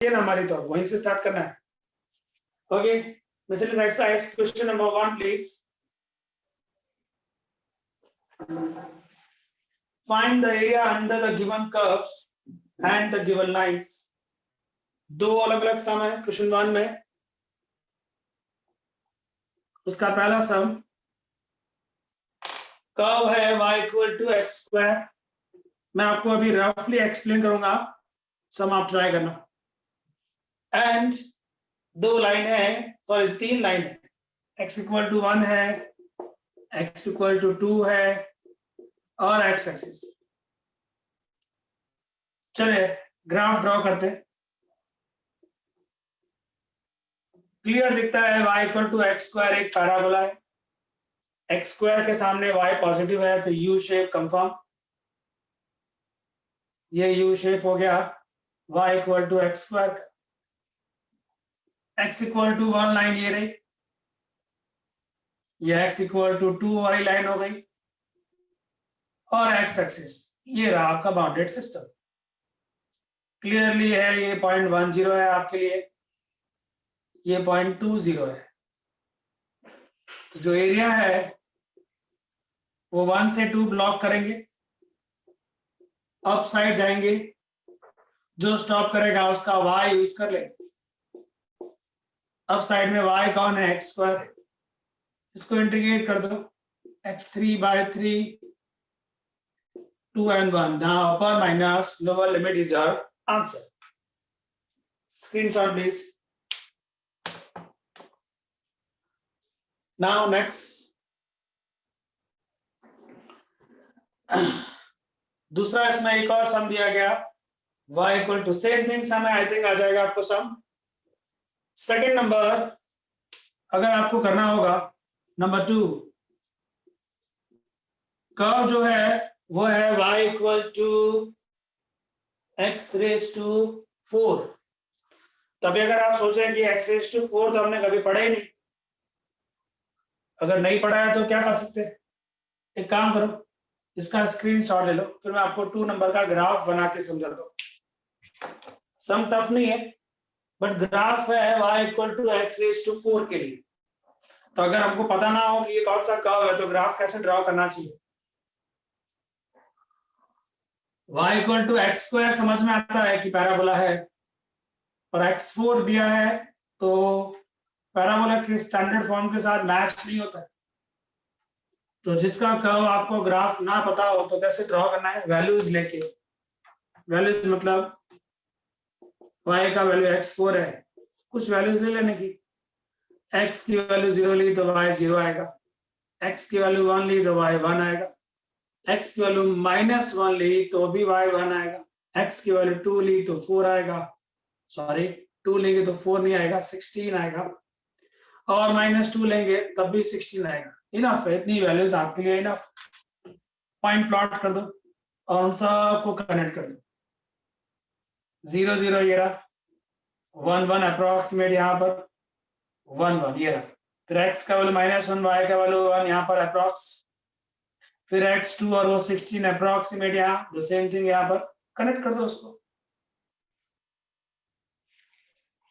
ये ना हमारी, तो वहीं से स्टार्ट करना है। Okay, miscellaneous exercise question number 1 please. Find the area under the given curves and the given lines. दो अलग अलग सम है क्वेश्चन 1 में। उसका पहला सम कर्व है y equal to x square. मैं आपको अभी रफली एक्सप्लेन करूंगा, सम आप ट्राई करना। एंड दो लाइन है, सॉरी 3 लाइन है, x इक्वल टू 1 है, x इक्वल टू 2 है और x एक्सिस। चलिए ग्राफ ड्रॉ करते हैं। क्लियर दिखता है y equal to x square एक पैराबोला है, एक्स स्क्वायर के सामने y पॉजिटिव है तो यू शेप कंफर्म। ये यू शेप हो गया y equal to x square. x equal to 1 line ये रही, ये x इक्वल टू 2 वाली लाइन हो गई और x एक्सिस ये रहा आपका बाउंडेड सिस्टम। क्लियरली है, ये 0.10 है आपके लिए, ये 0.20 है। तो जो एरिया है वो 1 से 2 ब्लॉक करेंगे, अप साइड जाएंगे, जो स्टॉप करेगा उसका y यूज कर लेंगे। अप साइड में y कौन है, एक्स स्क्वायर, इसको इंटीग्रेट कर दो, x3/3 2 and 1। now upper minus lower limit is our answer. Screenshot please. Now next दूसरा इसमें एक और सम दिया गया, y equal to same thing sum है, आई थिंक आ जाएगा आपको सम। सेकेंड नंबर अगर आपको करना होगा, नंबर 2 कर्व जो है वो है y इक्वल टू x⁴। तभी अगर आप सोचें कि x⁴ तो हमने कभी पढ़ा ही नहीं, अगर नहीं पढ़ा है तो क्या कर सकते हैं, एक काम करो इसका स्क्रीनशॉट ले लो, फिर मैं आपको 2 नंबर का ग्राफ बना के समझा दो। सम टफ नहीं है बट ग्राफ है y इक्वल टू x⁴ के लिए। तो अगर हमको पता ना हो कि ये कौन सा कर्व है तो ग्राफ कैसे ड्रॉ करना चाहिए। y equal to x square समझ में आता है कि पैराबोला है, और x4 दिया है तो पैराबोला के स्टैंडर्ड फॉर्म के साथ मैच नहीं होता है। तो जिसका कर्व आपको ग्राफ ना पता हो तो कैसे ड्रॉ करना है, वैल्यूज लेके। वैल्यूज मतलब y का वैल्यू x4 है, कुछ वैल्यूज ले लेने की। x की वैल्यू 0 ली तो y 0 आएगा, x की वैल्यू 1 ली तो y 1 आएगा, x की वैल्यू -1 ली तो भी y 1 आएगा, x की वैल्यू 2 ली तो 4 आएगा, सॉरी 2 लेंगे तो 4 नहीं आएगा, 16 आएगा, और -2 लेंगे तब भी 16 आएगा। इनफ है, इतनी वैल्यूज आपके लिए इनफ। पॉइंट प्लॉट कर दो और उन सबको कनेक्ट कर दो। 0 0 ये रहा, 1 1 अप्रोक्सीमेट यहाँ पर 1 1 ये रहा, फिर x का वैल्यू -1 y का वैल्यू 1 यहाँ पर अप्रोक्स, फिर x2 और वो 16 अप्रोक्सीमेट यहाँ, द सेम थिंग यहाँ पर कनेक्ट कर दो उसको।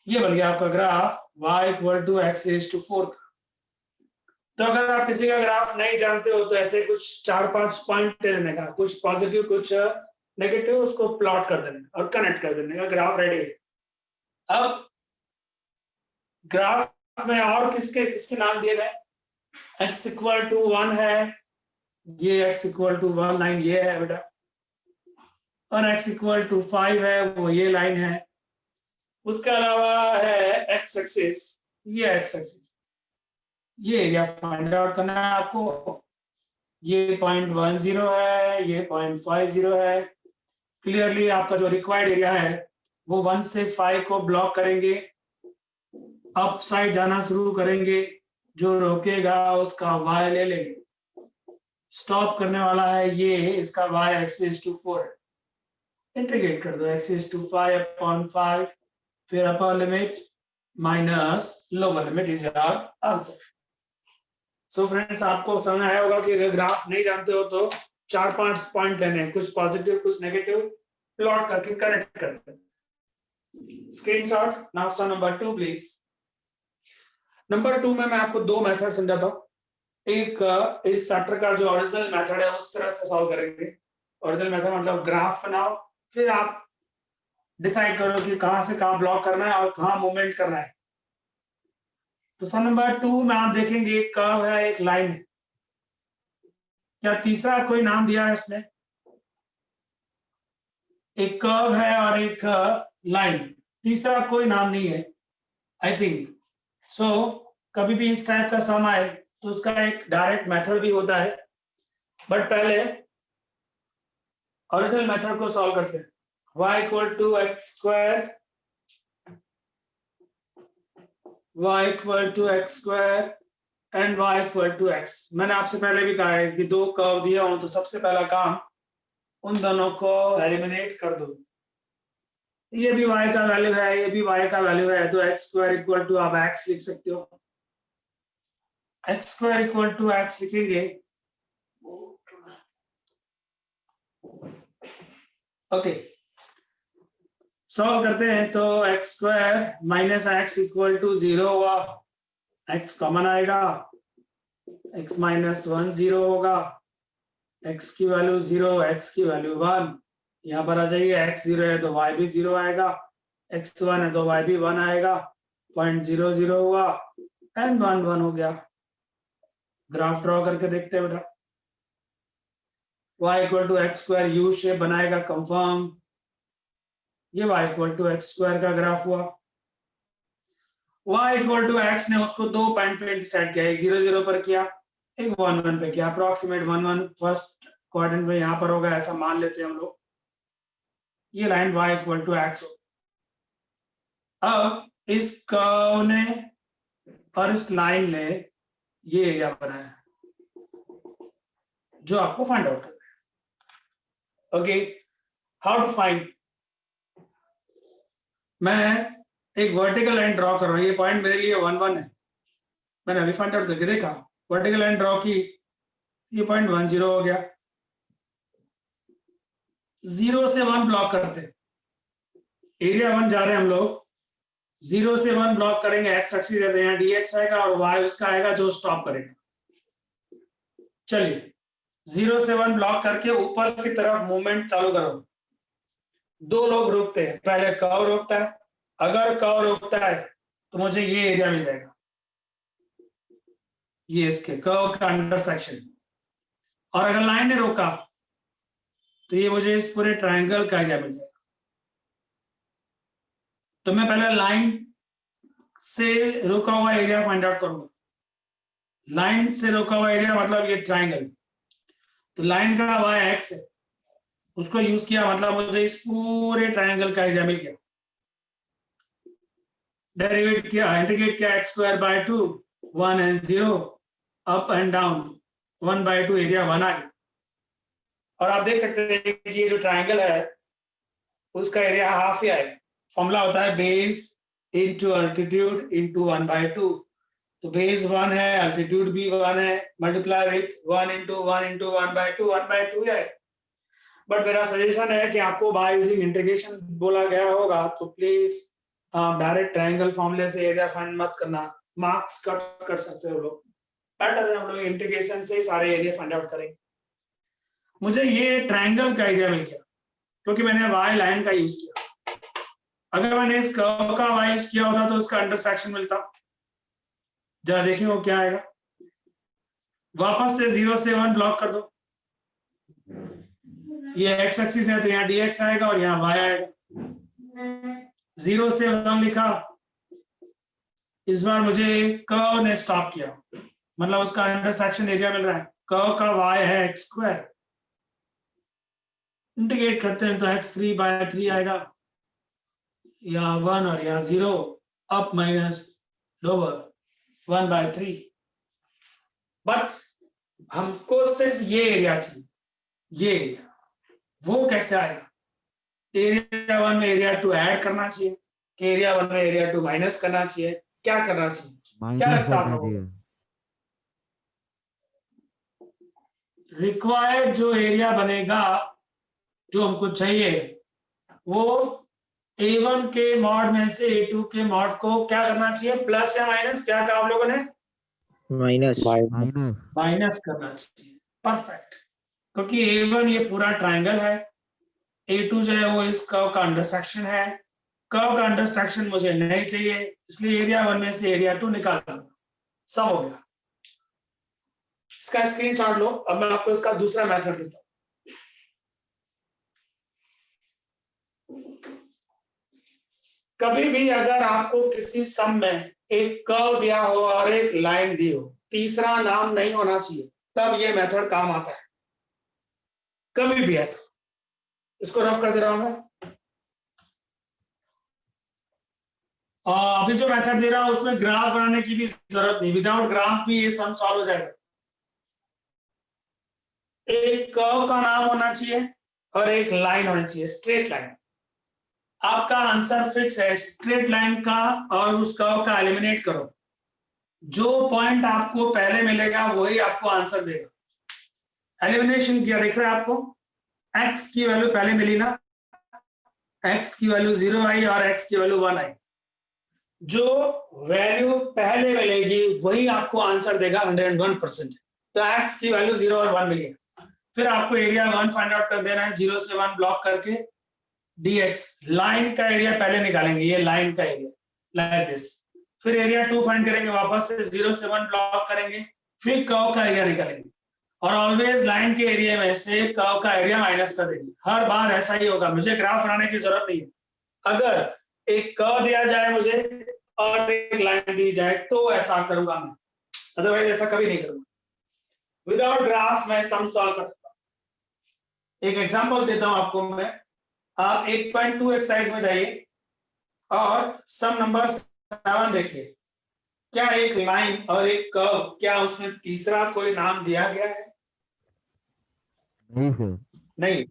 ये बन गया आपका graph y equal to x⁴ का। तो अगर आप किसी का ग्राफ नहीं जानते हो तो ऐसे कुछ 4-5 पॉइंट लेने का, कुछ पॉजिटिव कुछ नेगेटिव, उसको प्लॉट कर देने और कनेक्ट कर देने का, ग्राफ रेडी है। अब ग्राफ में और किसके किसके नाम दिए गए, x इक्वल टू 1 है, ये x इक्वल टू 1 लाइन ये है बेटा, और x इक्वल टू 5 है वो ये लाइन है। उसके अलावा है x एक्सिस, ये x एक्सिस, ये एरिया फाइंड आउट करना है आपको। ये 0.10 है, ये 0.50 है। क्लियरली आपका जो रिक्वायर्ड एरिया है वो 1 से 5 को ब्लॉक करेंगे, अप साइड जाना शुरू करेंगे, जो रोकेगा उसका y ले लेंगे, स्टॉप करने वाला है ये, इसका y x⁴ है। इंटीग्रेट कर दो x⁵/5, फिर upper limit minus lower limit is our answer. So friends आपको समझ आया होगा कि अगर ग्राफ नहीं जानते हो तो 4-5 पॉइंट लेने हैं, कुछ पॉजिटिव कुछ नेगेटिव, प्लॉट करके कनेक्ट करते हैं। Screenshot. Now sum number 2 please. Number 2 में मैं आपको दो मेथड समझाता हूँ। एक इस चैप्टर का जो ओरिजिनल मेथड है उस तरह से सॉल्व करेंगे। ओरिजिनल मेथड मतलब ग्राफ बनाओ, फिर आप डिसाइड करो कि कहां से कहां ब्लॉक करना है और कहां मूवमेंट करना है। तो सम नंबर 2 में आप देखेंगे एक कर्व है, एक लाइन है। क्या तीसरा कोई नाम दिया है उसने? एक कर्व है और एक लाइन, तीसरा कोई नाम नहीं है आई थिंक सो। कभी भी इस टाइप का सम आए तो उसका एक डायरेक्ट मेथड भी होता है, बट पहले ओरिजिनल मेथड को सॉल्व करते हैं। y equal to x square, y equal to x square and y equal to x. मैंने आपसे पहले भी कहा है कि दो कर्व दिया हो तो सबसे पहला काम उन दोनों को एलिमिनेट कर दो। ये भी y का वैल्यू है, ये भी y का वैल्यू है, तो एक्स स्क्वायर इक्वल टू आप x लिख सकते हो। X square equal to x लिखेंगे। ओके, सॉल्व करते हैं तो x square minus x equal to 0 हुआ, एक्स कॉमन आएगा, एक्स माइनस 1 0 होगा, एक्स की वैल्यू 0, एक्स की वैल्यू 1। यहाँ पर आ जाइए, एक्स 0 है तो y भी 0 आएगा, एक्स 1 है तो y भी 1 आएगा, 0.00 हुआ एंड 1 1 हो गया। ग्राफ ड्रॉ करके देखते हैं बेटा। y equal to x square U shape बनाएगा कंफर्म। ये y equal to x square का ग्राफ हुआ। y इक्वल टू एक्स ने उसको दो पॉइंट पे डिसाइड किया, एक 0 0 पर किया, एक 1 1 पे किया। अप्रोक्सीमेट 1 1 फर्स्ट क्वाड्रेंट में यहाँ पर होगा ऐसा मान लेते हैं हम लोग। ये line y equal to x हो। अब इस कर्व ने और इस लाइन ने ये एरिया बनाया जो आपको फाइंड आउट करना है। Okay, how to find? मैं एक वर्टिकल लाइन ड्रॉ कर रहा हूँ, ये पॉइंट मेरे लिए 1 1 है। मैंने अभी फाइंड आउट करके देखा, वर्टिकल लाइन ड्रॉ की, ये पॉइंट 1 0 हो गया। 0 से 1 ब्लॉक करते हैं, एरिया 1 जा रहे हैं हम लोग, 0 से 1 ब्लॉक करेंगे, एक्स एक्सिस देते हैं, dx आएगा और y उसका आएगा जो स्टॉप करेगा। चलिए 0 से 1 ब्लॉक करके ऊपर की तरफ मूवमेंट चालू करो। दो लोग रोकते हैं, पहले कर्व रोकता है, अगर कर्व रोकता है तो मुझे ये एरिया मिल जाएगा, ये इसके कर्व का इंटरसेक्शन। और अगर लाइन ने रोका तो ये मुझे इस पूरे ट्रायंगल का एरिया मिल जाएगा। तो मैं पहले लाइन से रोका हुआ एरिया फाइंड आउट करूंगा। लाइन से रोका हुआ एरिया मतलब ये ट्रायंगल, तो लाइन का y एक्स है, उसको यूज किया मतलब मुझे इस पूरे ट्रायंगल का एरिया मिल गया। डेरिवेट किया, इंटीग्रेट किया, x square by 2, 1 and 0, up and down, 1 by 2 area 1 आ गया। और आप देख सकते हैं कि ये जो ट्रायंगल है उसका एरिया हाफ ही आएगा। फॉर्मूला होता है base into altitude into 1 by 2। तो बेस 1 है, अल्टीट्यूड भी 1 है, multiply with 1 into 1 into 1 by 2, 1 by 2 है। बट मेरा सजेशन है कि आपको बाय यूजिंग इंटीग्रेशन बोला गया होगा तो प्लीज डायरेक्ट ट्रायंगल फॉर्मूले से एरिया फाइंड मत करना, मार्क्स कट कर सकते हो लोग। बेटर है हम लोग इंटीग्रेशन से ही सारे एरिया फाइंड आउट करेंगे। मुझे ये ट्रायंगल का एरिया मिल गया क्योंकि मैंने वाई लाइन का यूज किया। अगर मैंने इस कर्व का वाई यूज किया होता तो उसका इंटरसेक्शन मिलता। जरा देखिए वो क्या आएगा। वापस से 0 से 1 ब्लॉक कर दो, ये एक्स एक्सिस है तो यहाँ dx आएगा और यहाँ y आएगा। 0 से 1 लिखा, इस बार मुझे कर्व ने स्टॉप किया, मतलब उसका इंटरसेक्शन एरिया मिल रहा है। कर्व का y है एक्स स्क्वायर, इंटीग्रेट करते हैं तो x3 बाय 3 आएगा, यहाँ 1 और यहाँ 0, up minus lower 1 by 3। But हमको सिर्फ ये एरिया चाहिए, ये एरिया, वो कैसे आएगा? एरिया 1 में एरिया 2 ऐड करना चाहिए, एरिया 1 में एरिया 2 माइनस करना चाहिए, क्या करना चाहिए? क्या लगता है आपको? रिक्वायर्ड जो एरिया बनेगा जो हमको चाहिए वो A1 के मॉड में से A2 के मॉड को क्या करना चाहिए, प्लस या माइनस, क्या कहा आप लोगों ने? माइनस। माइनस करना चाहिए। परफेक्ट, क्योंकि A1 ये पूरा ट्राइंगल है, A2 जो है वो इस कर्व का अंडरसेक्शन है, कर्व का अंडरसेक्शन मुझे नहीं चाहिए, इसलिए एरिया 1 में से एरिया 2 निकाल दूंगा। सब हो गया। इसका स्क्रीनशॉट लो। अब मैं आपको इसका दूसरा मेथड देता हूं। कभी भी अगर आपको किसी सम में एक कर्व दिया हो और एक लाइन दी हो, तीसरा नाम नहीं होना चाहिए, तब ये मेथड काम आता है। कभी भी ऐसा। इसको रफ कर दे रहा हूं मैं। अभी जो मेथड दे रहा हूं उसमें ग्राफ बनाने की भी जरूरत नहीं, विदाउट ग्राफ भी ये सम सॉल्व हो जाएगा। एक कर्व का नाम होना चाहिए और एक लाइन होनी चाहिए, स्ट्रेट लाइन। आपका आंसर फिक्स है स्ट्रेट लाइन का, और उस कर्व का एलिमिनेट करो, जो पॉइंट आपको पहले मिलेगा वही आपको आंसर देगा। एलिमिनेशन किया, देख रहे हैं आपको, x की वैल्यू पहले मिली ना, x की वैल्यू 0 आई और x की वैल्यू 1 आई। जो वैल्यू पहले मिलेगी वही आपको आंसर देगा 101%। तो x की वैल्यू 0 और 1 मिली। फिर आपको एरिया 1 फाइंड आउट कर देना है, 0 से 1 ब्लॉक करके dx। लाइन का एरिया पहले निकालेंगे, ये लाइन का एरिया लाइक दिस। फिर एरिया 2 फाइंड करेंगे, वापस से 0 से 1 ब्लॉक करेंगे, फिर कर्व का एरिया निकालेंगे, और ऑलवेज लाइन के एरिया में से कर्व का एरिया माइनस कर देंगे। हर बार ऐसा ही होगा, मुझे ग्राफ बनाने की जरूरत नहीं है। अगर एक कर्व दिया जाए मुझे और एक लाइन दी जाए तो ऐसा करूंगा मैं, अदरवाइज ऐसा कभी नहीं करूंगा। विदाउट ग्राफ मैं सम सॉल्व कर सकता हूं। एक एग्जांपल देता हूं आपको मैं। आप 8.2 एक्सरसाइज में जाइए और सम नंबर 7 देखिए। क्या एक लाइन और एक कर्व, क्या उसमें तीसरा कोई नाम दिया गया है? नहीं।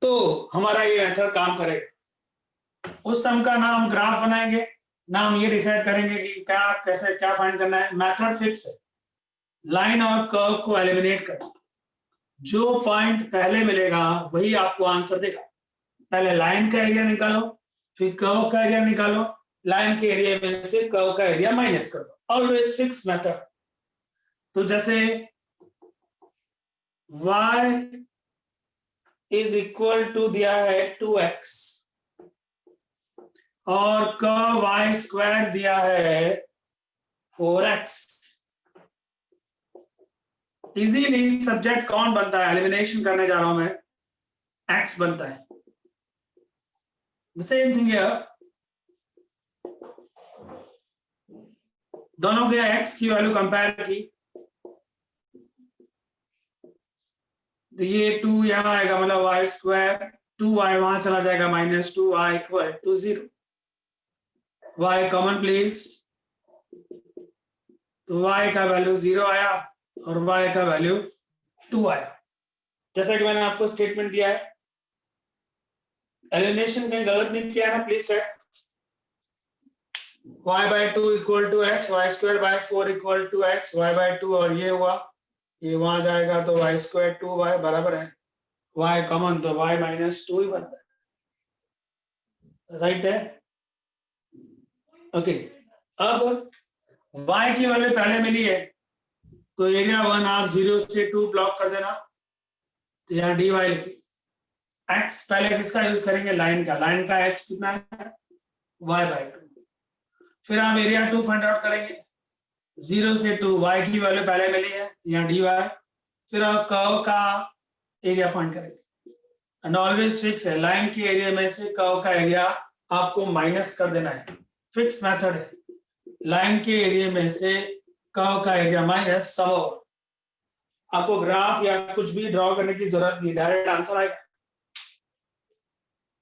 तो हमारा ये मेथड काम करेगा। उस सम का नाम ग्राफ बनाएंगे, नाम ये डिसाइड करेंगे कि क्या कैसे क्या फाइंड करना है। मेथड फिक्स है, लाइन और कर्व को एलिमिनेट करना, जो पॉइंट पहले मिलेगा वही आपको आंसर देगा। पहले लाइन का एरिया निकालो, फिर कर्व का एरिया निकालो, लाइन के एरिया में से कर्व का एरिया माइनस कर दो। Always fix method. तो जैसे y इज इक्वल टू दिया है 2x और कर्व y स्क्वायर दिया है 4x। इजीली सब्जेक्ट कौन बनता है? एलिमिनेशन करने जा रहा हूं मैं, x बनता है। सेम थिंग है, दोनों के x की वैल्यू कंपेयर की, तो ये 2 यहां आएगा, मतलब y स्क्वायर 2y वहां चला जाएगा, -2y equal to 0। y common please, तो y का वैल्यू 0 आया और y का वैल्यू 2 आया। जैसा कि मैंने आपको स्टेटमेंट दिया है, एलिमिनेशन कहीं गलत नहीं किया है ना, please set y/2 equal to x, y square by 4 equal to x, y/2, और ये हुआ, ये वहां जाएगा तो y स्क्वायर 2y बराबर है y कॉमन, तो y -2 ही बनता है, राइट है। ओके, अब y की वैल्यू पहले मिली है तो एरिया 1 आप 0 से 2 ब्लॉक कर देना, तो यहाँ dy लिखिए। x पहले किसका यूज करेंगे? लाइन का। लाइन का x कितना है? y/2। फिर आप एरिया 2 फाइंड आउट करेंगे, 0 से 2, y की वैल्यू पहले मिली है, यहाँ dy। फिर आप कर्व का एरिया फाइंड करेंगे, एंड ऑलवेज फिक्स है, लाइन के एरिया में से कर्व का एरिया आपको माइनस कर देना है। फिक्स मेथड है, लाइन के एरिया में से कर्व का एरिया माइनस सम ओवर। आपको ग्राफ या कुछ भी ड्रॉ करने की जरूरत नहीं, डायरेक्ट आंसर आएगा।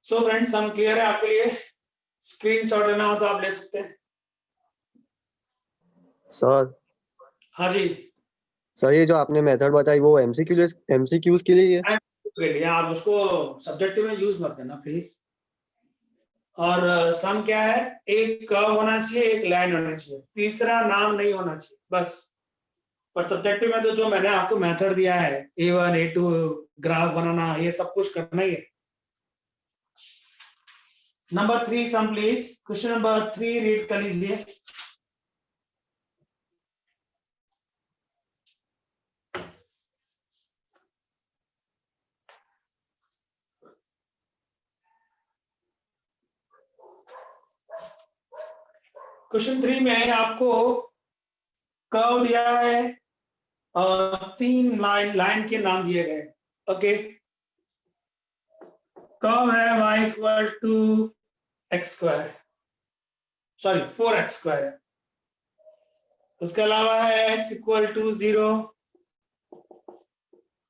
सो फ्रेंड्स, सम क्लियर है आपके लिए? स्क्रीनशॉट लेना हो तो आप ले सकते हैं। सर हाँ जी, सर ये जो आपने मेथड बताई वो एमसीक्यूज के लिए है? आप उसको सब्जेक्टिव में यूज मत करना प्लीज। और सम क्या है? एक कर्व होना चाहिए, एक लाइन होनी चाहिए, तीसरा नाम नहीं होना चाहिए, बस। पर सब्जेक्टिव में तो जो मैंने आपको मेथड दिया है, A1 A2 ग्राफ बनाना, ये सब कुछ करना ही है। Number 3 sum please, question number 3 read कर लीजिए। क्वेश्चन 3 में आपको कर्व दिया है और 3 लाइन के नाम दिए गए। ओके, कर्व है y equal to x square, sorry 4x square है। उसके अलावा है x equal to 0,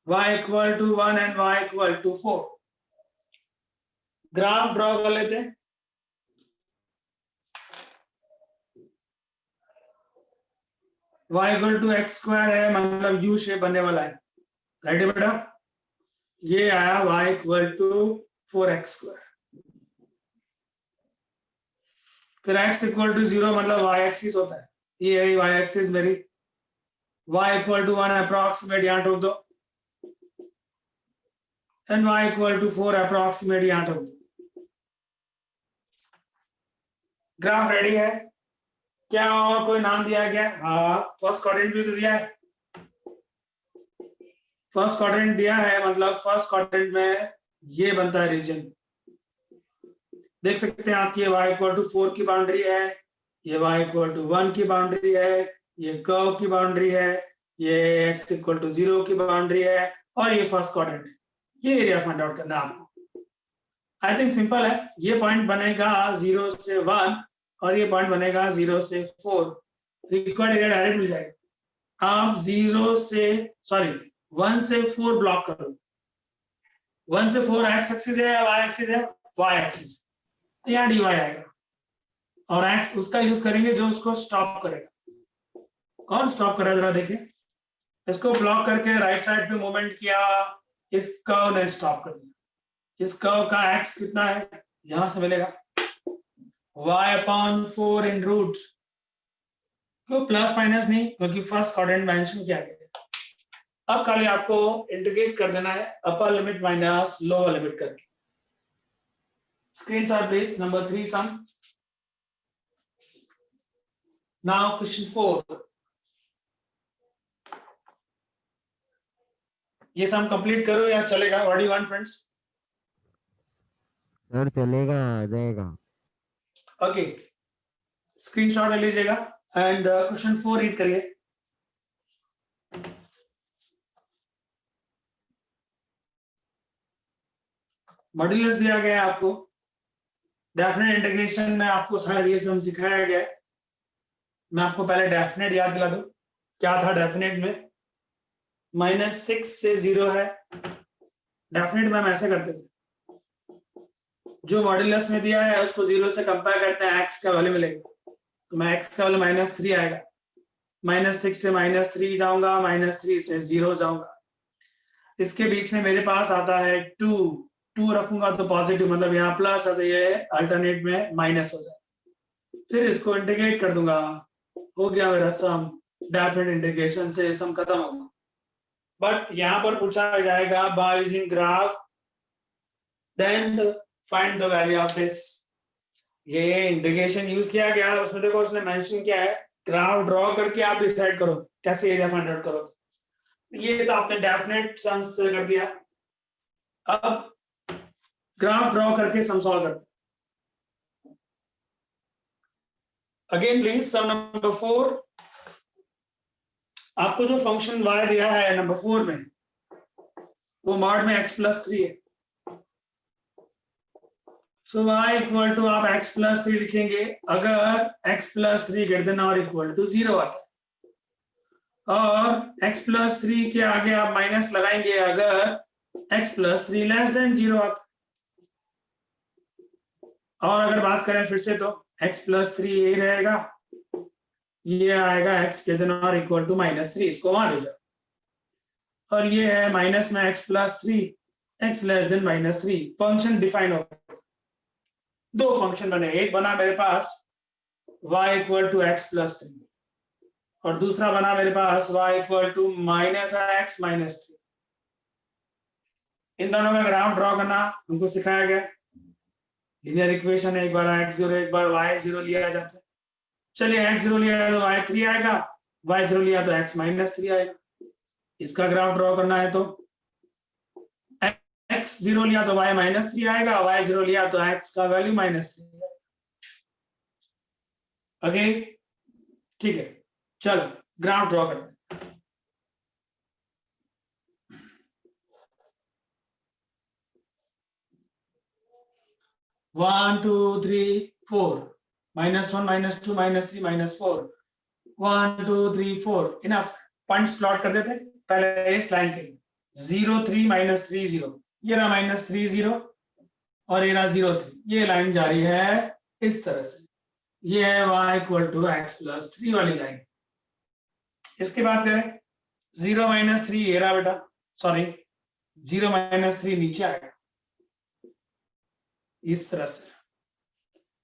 y equal to 1 and y equal to 4। Graph draw कर लेते हैं। y equal to x square है, मतलब यू शेप बनने वाला है, राइट है बेटा। ये आया y equal to 4x square. फिर x इक्वल टू 0 मतलब y एक्सिस होता है, ये है y एक्सिस मेरी। y इक्वल टू 1 अप्रॉक्सीमेट यहाँ ठोक दो, and y equal to 4 approximate यहाँ ठोक दो। ग्राफ रेडी है क्या? और कोई नाम दिया गया? हाँ, फर्स्ट क्वाड्रेंट भी तो दिया है। फर्स्ट क्वाड्रेंट दिया है, मतलब फर्स्ट क्वाड्रेंट में ये बनता है रीजन। देख सकते हैं आपकी y इक्वल टू 4 की बाउंड्री है, ये y इक्वल टू 1 की बाउंड्री है, ये कर्व की बाउंड्री है, ये x इक्वल टू 0 की बाउंड्री है, और ये फर्स्ट क्वाड्रेंट है। ये एरिया फाइंड आउट करना है आपको। आई थिंक सिंपल है। ये पॉइंट बनेगा 0 से 1 और ये पॉइंट बनेगा 0 से 4। रिक्वायर्ड एरिया डायरेक्ट मिल जाएगा। आप 0 से, सॉरी 1 से 4 ब्लॉक करो। 1 से 4 एक्स एक्सिस है, y एक्सिस है, y एक्सिस, यहाँ dy आएगा, और x उसका यूज करेंगे जो उसको स्टॉप करेगा। कौन स्टॉप करेगा जरा देखिए। इसको ब्लॉक करके राइट साइड पे मूवमेंट किया, इस कर्व ने स्टॉप कर दिया। इस कर्व का x कितना है, यहां से मिलेगा y/4 इन रूट, तो प्लस माइनस नहीं, क्योंकि फर्स्ट क्वाड्रेंट मेंशन किया गया। अब खाली आपको इंटीग्रेट कर देना है upper limit minus lower limit करके। Screenshot please, number 3 sum. Now question 4। ये सम कंप्लीट करो या चलेगा? What do you want friends? Sir चलेगा, आ जाएगा। ओके, स्क्रीनशॉट ले लीजिएगा एंड क्वेश्चन 4 रीड करिए। मॉड्यूलस दिया गया है आपको। डेफिनेट इंटीग्रेशन में आपको शायद ये सम सिखाया गया है। मैं आपको पहले डेफिनेट याद दिला दूं। क्या था डेफिनेट में? -6 से 0 है। डेफिनेट में हम ऐसे करते थे, जो मॉड्यूलस में दिया है उसको 0 से कंपेयर करते हैं, x का वैल्यू मिलेगा, तो मैं x का वैल्यू -3 आएगा। -6 से -3 जाऊंगा, -3 से 0 जाऊंगा। इसके बीच में मेरे पास आता है 2 रखूंगा तो पॉजिटिव, मतलब यहाँ प्लस है तो ये अल्टरनेट में माइनस हो जाए। फिर इसको इंटीग्रेट कर दूंगा, हो गया मेरा सम। डेफिनेट इंटीग्रेशन से सम खत्म होगा। बट यहाँ पर पूछा जाएगा by using graph then find the value of this. ये इंटीग्रेशन यूज किया गया, उसमें देखो उसने मेंशन किया है ग्राफ ड्रॉ करके आप डिसाइड करो कैसे एरिया फाइंड आउट करोगे। ये तो आपने डेफिनेट सम से कर दिया। अब ग्राफ ड्रॉ करके सम सॉल्व करते। Again please sum number 4। आपको जो फंक्शन y दिया है नंबर 4 में, वो मॉड में x+3 है। सो y इक्वल टू आप x+3 लिखेंगे अगर x+3 ग्रेटर देन और इक्वल टू 0 आता है, और x+3 के आगे आप माइनस लगाएंगे अगर x+3 लेस देन 0 आता है। और अगर बात करें फिर से तो x+3 ये रहेगा, ये आएगा x ग्रेटर देन और इक्वल टू -3, इसको वहां ले जाओ। और ये है माइनस में x+3, x less than -3। Function define हो गया। दो फंक्शन बने, एक बना मेरे पास y इक्वल टू x+3 और दूसरा बना मेरे पास y इक्वल टू -x -3। इन दोनों का ग्राफ ड्रॉ करना हमको सिखाया गया। लीनियर इक्वेशन है, एक बार x0 एक बार y0 लिया जाता है। चलिए x0 लिया तो y3 आएगा, y0 लिया तो x-3 आएगा। इसका ग्राफ ड्रॉ करना है तो x0 लिया तो y-3 आएगा, y0 लिया तो x का वैल्यू -3 आएगा। ओके ठीक है, चलो ग्राफ ड्रॉ करते हैं। 1 2 3 4 -1 -2 -3 -4 1 2 3 4 इनफ। पॉइंट्स प्लॉट कर देते हैं पहले इस लाइन के लिए। 0 3 -3 0, ये रहा -3 0 और ये रहा 0 3। ये लाइन जा रही है इस तरह से, ये है y = x+3 वाली लाइन। इसके बाद करें 0 -3 ये रहा बेटा, सॉरी 0 -3 नीचे आएगा इस तरह से।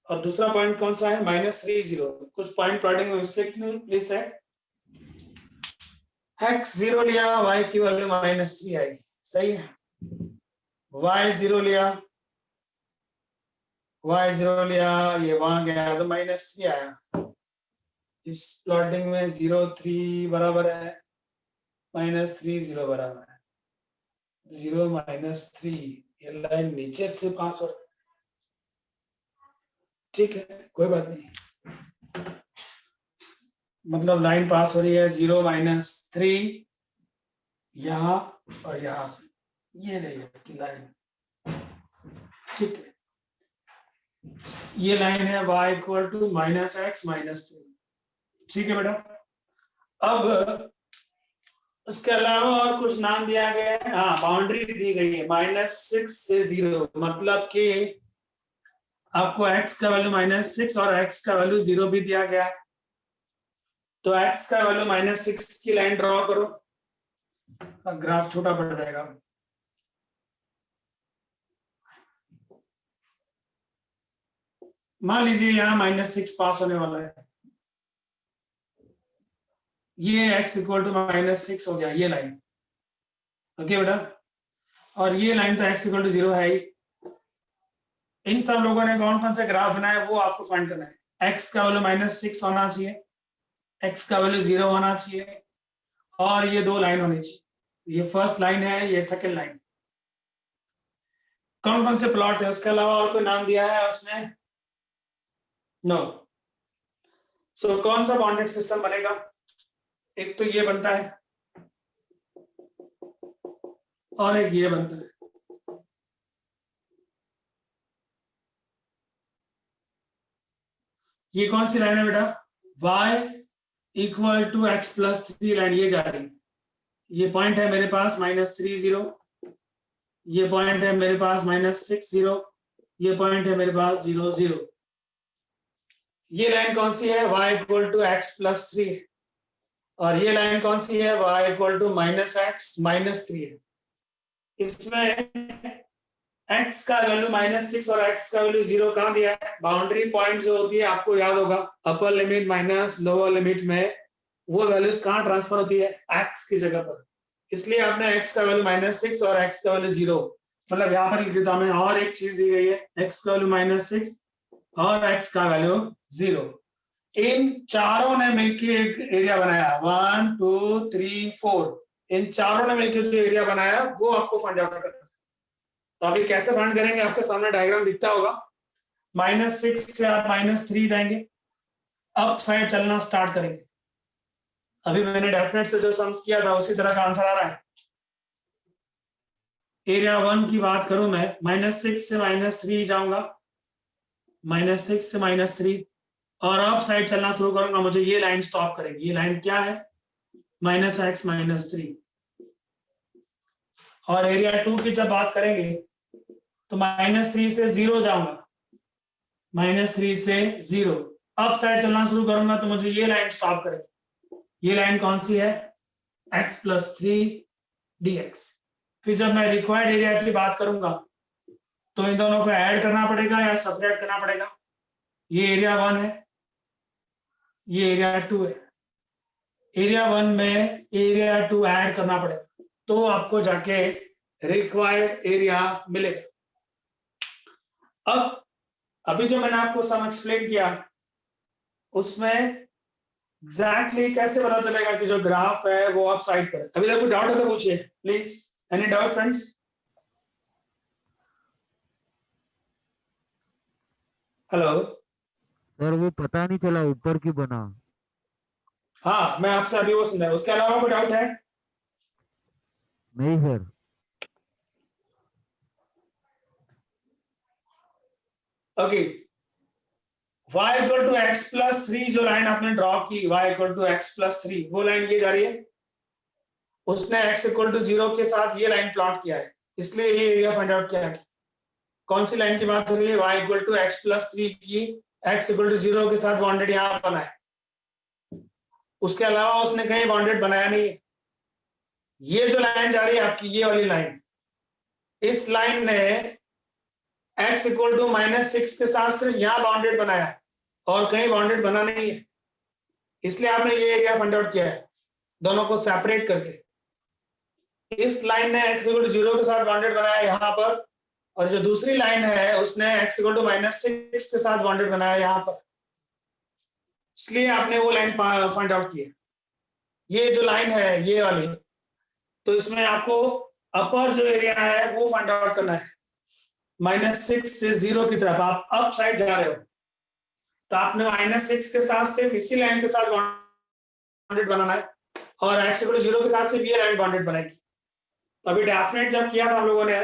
और दूसरा पॉइंट कौन सा है? -3 0। कुछ पॉइंट प्लॉटिंग में मिस्टेक नहीं प्लीज है। x0 लिया, y की वैल्यू -3 आएगी, सही है। y0 लिया, y0 लिया, ये वहां गया तो -3 आया। इस प्लॉटिंग में 0 3 बराबर है -3 0 बराबर है 0 -3। ये लाइन नीचे से पास हो, ठीक है कोई बात नहीं, मतलब लाइन पास हो रही है 0 -3 यहाँ और यहाँ से, ये रही आपकी लाइन, ठीक है। ये लाइन है y = -x-3, ठीक है बेटा। अब उसके अलावा और कुछ नाम दिया गया है, हाँ बाउंड्री दी गई है -6 से 0, मतलब कि आपको x का वैल्यू -6 और x का वैल्यू 0 भी दिया गया है। तो x का वैल्यू -6 की लाइन ड्रॉ करो, ग्राफ छोटा पड़ जाएगा। मान लीजिए यहाँ -6 पास होने वाला है, ये x = -6 हो गया ये लाइन, ओके बेटा। और ये लाइन तो x = 0 है ही। इन सब लोगों ने कौन कौन से ग्राफ बनाए वो आपको फाइंड करना है। x का वैल्यू -6 होना चाहिए, x का वैल्यू 0 होना चाहिए, और ये दो लाइन होनी चाहिए। ये फर्स्ट लाइन है, ये सेकंड लाइन। कौन कौन से प्लॉट है, उसके अलावा और कोई नाम दिया है उसने? नो। सो कौन सा बाउंडेड सिस्टम बनेगा? एक तो ये बनता है और एक ये बनता है। ये कौन सी लाइन है बेटा? y = x+3 लाइन ये जा रही है। ये पॉइंट है मेरे पास -3 0, ये पॉइंट है मेरे पास -6 0, ये पॉइंट है मेरे पास 0 0। ये लाइन कौन सी है? y = x+3। और ये लाइन कौन सी है? y = -x-3 है। इसमें x का वैल्यू -6 और x का वैल्यू 0 कहाँ दिया है? बाउंड्री पॉइंट जो होती है आपको याद होगा, अपर लिमिट माइनस लोअर लिमिट में वो वैल्यूज कहाँ ट्रांसफर होती है? x की जगह पर। इसलिए आपने x का वैल्यू -6 और x का वैल्यू 0, मतलब यहाँ पर लिख देता हूं। और एक चीज दी गई है, x का वैल्यू -6 और x का वैल्यू 0। इन चारों ने मिलकर एक एरिया बनाया, 1 2 3 4। इन चारों ने मिलकर जो एरिया बनाया वो आपको फाइंड आउट करना है। तो अभी कैसे फाइंड करेंगे? आपके सामने डायग्राम दिखता होगा। -6 से आप -3 जाएंगे, अप साइड चलना स्टार्ट करेंगे। अभी मैंने डेफिनेट से जो सम्स किया था उसी तरह का आंसर आ रहा है। एरिया 1 की बात करूं मैं, -6 से -3 जाऊंगा, -6 से -3, और अप साइड चलना शुरू करूंगा, मुझे ये लाइन स्टॉप करेगी। ये लाइन क्या है? -x-3। और एरिया 2 की जब बात करेंगे तो -3 से 0 जाऊंगा, -3 से 0, अप साइड चलना शुरू करूंगा तो मुझे ये लाइन स्टॉप करेगी। ये लाइन कौन सी है? x+3 dx। फिर जब मैं रिक्वायर्ड एरिया की बात करूंगा तो इन दोनों को ऐड करना पड़ेगा या सेपरेट करना पड़ेगा? ये एरिया 1 है, ये एरिया 2 है। एरिया 1 में एरिया 2 ऐड करना पड़ेगा तो आपको जाके रिक्वायर्ड एरिया मिलेगा। अब अभी जो मैंने आपको सम एक्सप्लेन किया उसमें एग्जैक्टली कैसे पता चलेगा कि जो ग्राफ है वो अप साइड पर है? अभी तक कोई डाउट है तो पूछिए please, any doubt friends? Hello. Sir वो पता नहीं चला ऊपर की बना। हाँ मैं आपसे अभी वो सुन रहा हूँ, उसके अलावा कोई डाउट है? नहीं sir. Okay, y equal to x plus 3 जो लाइन आपने ड्रॉ की, y equal to x plus 3, वो लाइन ये जा रही है, उसने x इक्वल टू 0 के साथ ये लाइन प्लॉट किया है, इसलिए ये एरिया फाइंड आउट किया है। कौन सी लाइन की बात हो रही है? y equal to x plus 3 की x इक्वल टू 0 के साथ बाउंडेड यहाँ बना है, उसके अलावा उसने कहीं बाउंडेड बनाया नहीं है। ये जो लाइन जा रही है आपकी, ये वाली लाइन, इस लाइन ने x इक्वल टू -6 के साथ सिर्फ यहाँ बाउंडेड बनाया है और कहीं बाउंडेड बना नहीं है, इसलिए आपने ये एरिया फाइंड आउट किया है दोनों को सेपरेट करके। इस लाइन ने x इक्वल टू 0 के साथ बाउंडेड बनाया यहाँ पर, और जो दूसरी लाइन है उसने x इक्वल टू -6 के साथ बाउंडेड बनाया यहाँ पर, इसलिए आपने वो लाइन फाइंड आउट की है। ये जो लाइन है ये वाली, तो इसमें आपको अपर जो एरिया है वो फाइंड आउट करना है। -6 से 0 की तरफ आप अप साइड जा रहे हो, तो आपने -6 के साथ सिर्फ इसी लाइन के साथ बाउंडेड बनाना है, और x इक्वल टू 0 के साथ सिर्फ ये लाइन बाउंडेड बनाएगी। तो अभी डेफिनेट जब किया था हम लोगों ने,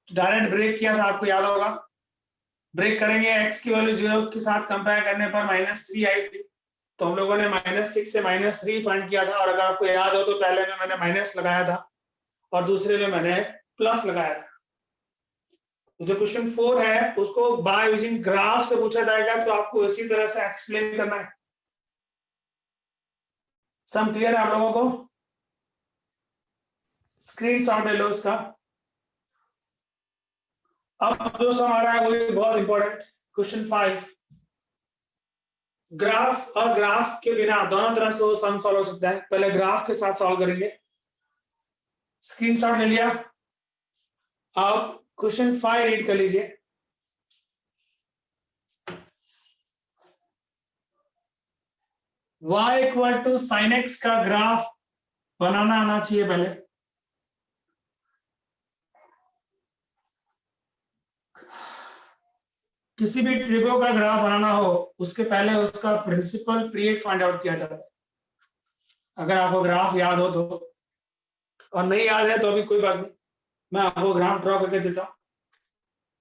डायरेक्ट ब्रेक किया था, आपको याद होगा, ब्रेक करेंगे x की वैल्यू 0 के साथ कंपेयर करने पर -3 आई थी, तो हम लोगों ने -6 से -3 फाइंड किया था, और अगर आपको याद हो तो पहले में मैंने माइनस लगाया था और दूसरे में मैंने प्लस लगाया था। तो जो क्वेश्चन 4 है उसको बाय यूजिंग ग्राफ से पूछा जाएगा, तो आपको इसी तरह से एक्सप्लेन करना है। सम क्लियर है आप लोगों को? स्क्रीनशॉट ले लो इसका। अब जो सम आ रहा है वही बहुत इंपॉर्टेंट, क्वेश्चन 5। ग्राफ और ग्राफ के बिना दोनों तरह से वो सम सॉल्व हो सकता है, पहले ग्राफ के साथ सॉल्व करेंगे। स्क्रीनशॉट ले लिया? आप क्वेश्चन 5 रीड कर लीजिए। y equal to sine x का ग्राफ बनाना आना चाहिए पहले। किसी भी ट्रिगो का ग्राफ बनाना हो उसके पहले उसका प्रिंसिपल पीरियड फाइंड आउट किया जाता है, अगर आपको ग्राफ याद हो तो, और नहीं याद है तो भी कोई बात नहीं, मैं आपको ग्राफ ड्रॉ करके देता हूं।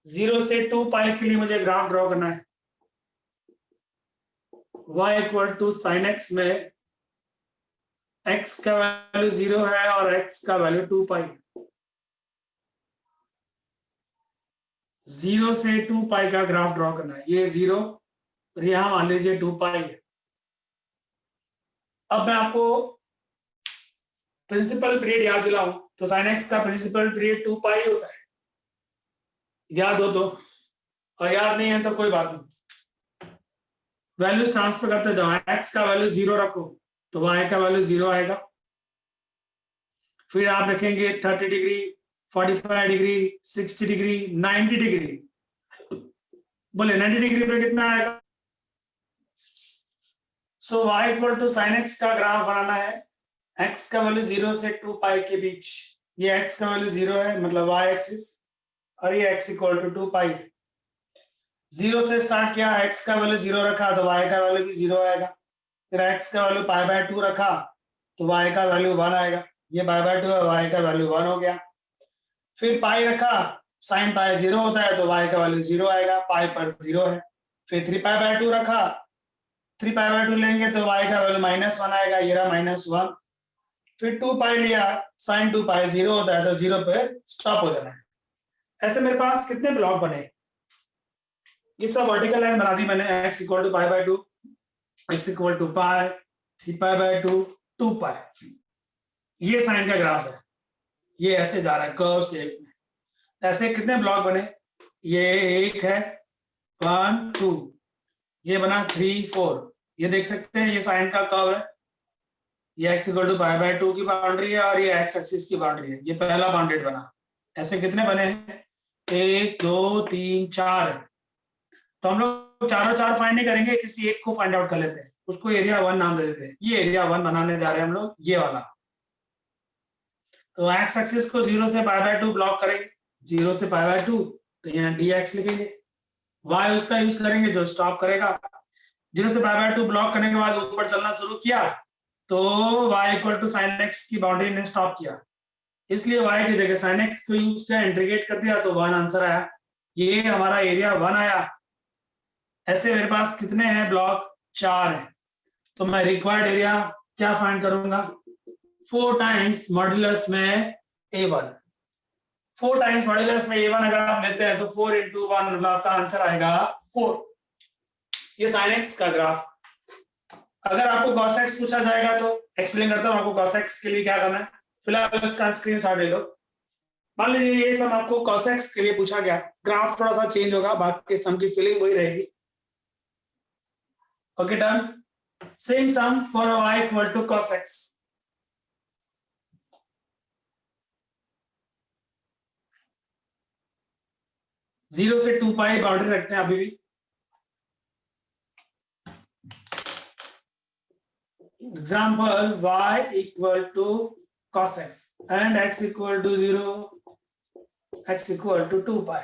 0 से 2 पाई के लिए मुझे ग्राफ ड्रॉ करना है। y equal to sine x में x का वैल्यू 0 है और x का वैल्यू 2 पाई। 0 से 2 पाई का ग्राफ ड्रॉ करना है, ये 0 और यहां मान लीजिए 2 पाई। अब मैं आपको प्रिंसिपल पीरियड याद दिलाऊं तो साइन एक्स का प्रिंसिपल पीरियड 2 पाई होता है, याद हो तो, और याद नहीं है तो कोई बात नहीं, वैल्यूज ट्रांसफर करते जाओ। x का वैल्यू 0 रखो तो y का वैल्यू 0 आएगा, फिर आप रखेंगे 30 डिग्री, 45 डिग्री, 60 डिग्री, 90 डिग्री, बोले 90 डिग्री पे कितना आएगा? So y equal to sine x का ग्राफ बनाना है, x का वैल्यू 0 से 2 पाई के बीच, ये x का वैल्यू 0 है मतलब y एक्सिस, और ये x इक्वल टू 2 पाई। 0 से स्टार्ट किया, x का वैल्यू 0 रखा तो y का वैल्यू भी 0 आएगा, फिर x का वैल्यू पाई बाय 2 रखा तो y का वैल्यू 1 आएगा, ये पाई बाय 2 है, y का वैल्यू 1 हो गया। फिर पाई रखा, साइन पाई 0 होता है तो y का वैल्यू 0 आएगा, पाई पर 0 है। फिर 3 पाई बाय 2 रखा, 3 पाई बाय 2 लेंगे तो y का वैल्यू -1 आएगा, ये रहा -1। फिर 2 पाई लिया, साइन 2 पाई 0 होता है तो 0 पे स्टॉप हो जाना है। ऐसे मेरे पास कितने ब्लॉक बने? ये सब वर्टिकल लाइन बना दी मैंने, x equal to pi by 2, x equal to pi, 3 pi by 2, 2 pi. ये साइन का ग्राफ है, ये ऐसे जा रहा है कर्व शेप में। ऐसे कितने ब्लॉक बने? ये एक है, 1 2, ये बना 3 4। ये देख सकते हैं ये साइन का कर्व है, ये x equal to pi by 2 की बाउंड्री है और ये x एक्सिस की बाउंड्री है, ये पहला बाउंडेड बना। ऐसे कितने बने हैं? 1 2 3 4। तो हम लोग चारों चार फाइंड नहीं करेंगे, किसी एक को फाइंड आउट कर लेते हैं, उसको एरिया 1 नाम दे देते हैं। ये एरिया 1 बनाने जा रहे हैं हम लोग, ये वाला। तो एक्स एक्सिस को 0 से π/2 ब्लॉक करेंगे, 0 से π/2, तो यहाँ dx लिखेंगे। y उसका यूज करेंगे जो स्टॉप करेगा। 0 से π/2 ब्लॉक करने के बाद ऊपर चलना शुरू किया तो y = sin x की बाउंड्री ने स्टॉप किया, इसलिए y की जगह sin x को यूज किया, इंटीग्रेट कर दिया तो 1 आंसर आया। ये हमारा एरिया 1 आया। ऐसे मेरे पास कितने हैं ब्लॉक? 4 हैं। तो मैं रिक्वायर्ड एरिया क्या फाइंड करूंगा? 4 टाइम्स मॉड्यूलस में a1। 4 टाइम्स मॉड्यूलस में a1 अगर आप लेते हैं तो 4 × 1 मतलब आपका आंसर आएगा 4। ये sin x का ग्राफ। अगर आपको cos x पूछा जाएगा तो एक्सप्लेन करता हूं आपको cos x के लिए क्या करना है। फिलहाल इसका स्क्रीनशॉट ले लो। मान लीजिए ये सम आपको cos x के लिए पूछा गया, ग्राफ थोड़ा सा चेंज होगा, बाकी सम की फीलिंग वही रहेगी। Okay done. Same sum for y = cos x। Zero से 2 पाई बाउंड्री रखते हैं अभी भी। Example y = cos x and x = 0, x = 2 pi.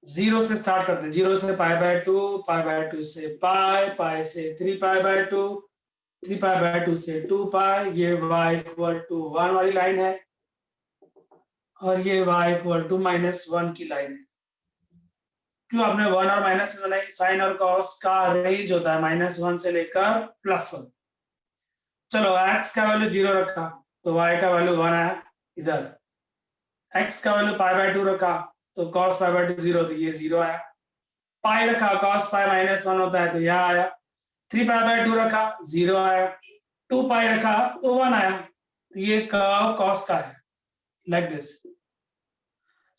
Zero से स्टार्ट करते हैं, 0 से π/2, π/2 से पाई, पाई से 3π/2, 3π/2 से 2 पाई। ये y = 1 वाली लाइन है और ये y = -1 की लाइन है। क्यों आपने 1 और माइनस बनाई? साइन और कॉस का रेंज होता है -1 से लेकर +1। चलो x का वैल्यू 0 रखा तो y का वैल्यू 1 आया इधर। x का वैल्यू π/2 रखा तो cos π/2 0, तो ये 0 आया। पाई रखा, cos π -1 होता है तो यह आया। 3π/2 रखा 0 आया। 2 पाई रखा तो 1 आया। तो ये कर्व cos का है, लाइक दिस।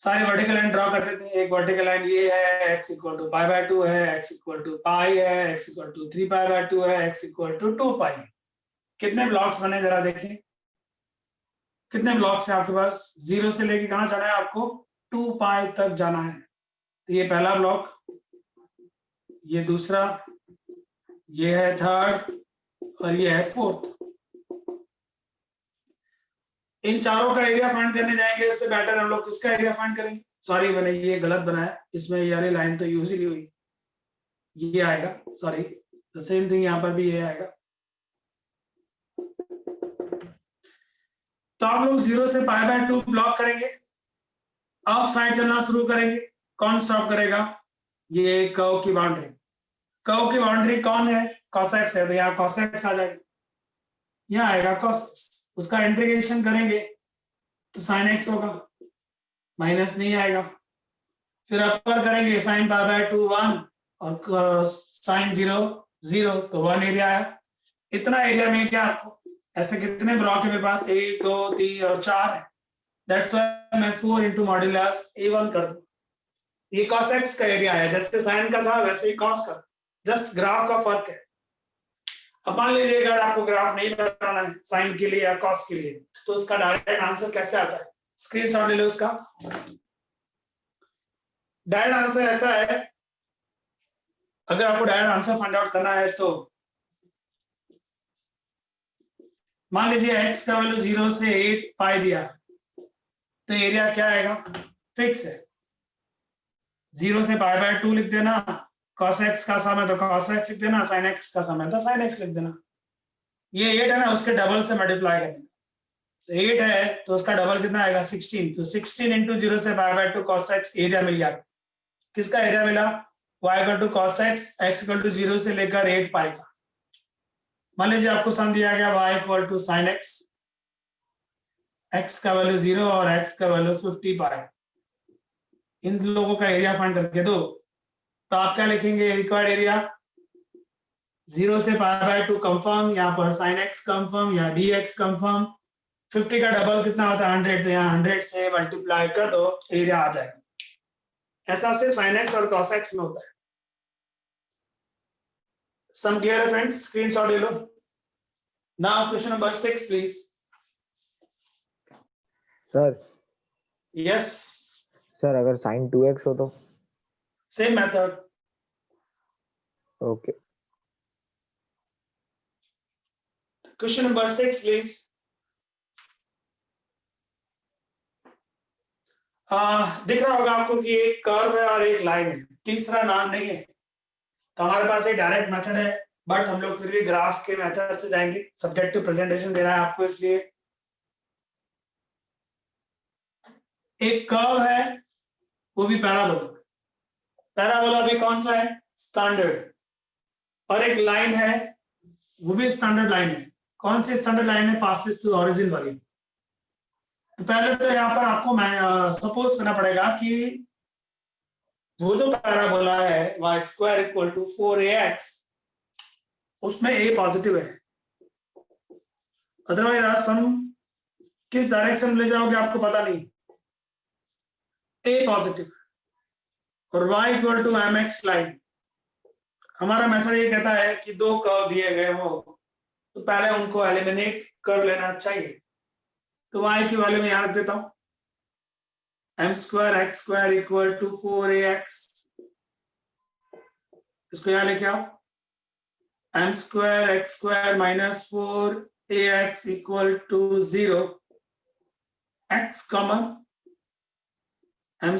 सारी वर्टिकल लाइन ड्रॉ कर देते हैं। एक वर्टिकल लाइन ये है, x = π/2 है, x = पाई है, x = 3π/2 है, x = 2 पाई। कितने ब्लॉक्स बने जरा देखें, कितने ब्लॉक्स हैं आपके पास? 0 से लेके कहां जाना है आपको? 2 पाई तक जाना है। तो ये पहला ब्लॉक, ये दूसरा, ये है थर्ड और ये है फोर्थ। इन चारों का एरिया फाइंड करने जाएंगे, इससे बेटर हम लोग किसका एरिया फाइंड करेंगे? सॉरी मैंने ये गलत बनाया, इसमें ये वाली लाइन तो यूज ही नहीं हुई, ये आएगा। सॉरी, द सेम थिंग यहाँ पर भी ये आएगा। तो आप लोग 0 से π/2 ब्लॉक करेंगे, अब साइड चलना शुरू करेंगे। कौन स्टॉप करेगा? ये कर्व की बाउंड्री। कर्व की बाउंड्री कौन है? cos x है, तो यहाँ cos x आ जाएगा, यहाँ आएगा cos x। उसका इंटीग्रेशन करेंगे तो sin x होगा, माइनस नहीं आएगा। फिर अपर करेंगे sin π/2 1 और sin 0 0, तो 1 एरिया आया। इतना एरिया मिल गया आपको। ऐसे कितने ब्लॉक है मेरे पास? 1 2 3 और 4 है। दैट्स व्हाई मैं 4 × मॉड्यूलस a1 कर दूं। ये cos x का एरिया है, जैसे sin का था वैसे ही cos का, जस्ट ग्राफ का फर्क है। अब मान लीजिए अगर आपको ग्राफ नहीं बनाना है साइन के लिए या कॉस के लिए, तो उसका डायरेक्ट आंसर कैसे आता है? स्क्रीनशॉट ले लो उसका। डायरेक्ट आंसर ऐसा है, अगर आपको डायरेक्ट आंसर फाइंड आउट करना है तो मान लीजिए x का वैल्यू 0 से 8 पाई दिया, तो एरिया क्या आएगा? फिक्स है, 0 से π/2 लिख देना। cos x का सम है तो cos x लिख देना, sin x का सम है तो sin x लिख देना। ये 8 है ना, उसके डबल से मल्टीप्लाई कर देना। तो 8 है तो उसका डबल कितना आएगा? 16। तो 16 × 0 से π/2 cos x एरिया मिल गया। किसका एरिया मिला? y = cos x, x = 0 से लेकर 8 पाई का। मान लीजिए आपको सम दिया गया y = sin x, x का वैल्यू 0 और x का वैल्यू 50 पाई। इन लोगों का एरिया फाइंड करके दो, तो आप क्या लिखेंगे? रिक्वायर्ड एरिया 0 से π/2 कंफर्म, यहाँ पर sin x कंफर्म या dx कंफर्म। 50 का डबल कितना होता है? 100, तो यहाँ 100 से मल्टीप्लाई कर दो, एरिया आ जाएगा। ऐसा सिर्फ sin x और cos x में होता है। सम क्लियर है फ्रेंड्स? स्क्रीनशॉट ले लो। Now question number 6 please. Sir yes, sir अगर sin 2x हो तो? Same method. Okay. Question number 6 please. दिख रहा होगा आपको कि एक कर्व है और एक लाइन है, तीसरा नाम नहीं है। तो हमारे पास एक डायरेक्ट मेथड है, बट हम लोग फिर भी ग्राफ के मेथड से जाएंगे। सब्जेक्टिव प्रेजेंटेशन दे रहा है आपको, इसलिए एक कर्व है, वो भी पैराबोला। पैराबोला भी कौन सा है? स्टैंडर्ड। और एक लाइन है, वो भी स्टैंडर्ड लाइन है। कौन सी स्टैंडर्ड लाइन है? पासिस टू ओरिजिन वाली। तो पहले तो यहाँ पर आपको सपोज करना पड़ेगा कि वो जो पैराबोला है y² = 4ax, उसमें a पॉजिटिव है। अदरवाइज आप सम किस डायरेक्शन में ले जाओगे आपको पता नहीं। a पॉजिटिव और y = mx लाइन। हमारा मेथड ये कहता है कि दो कर्व दिए गए हो तो पहले उनको एलिमिनेट कर लेना चाहिए। तो y की वैल्यू में यहां रख देता हूं, m² x² = 4ax। इसको यहां लेके आओ, m² x² - 4ax = 0। x common, m²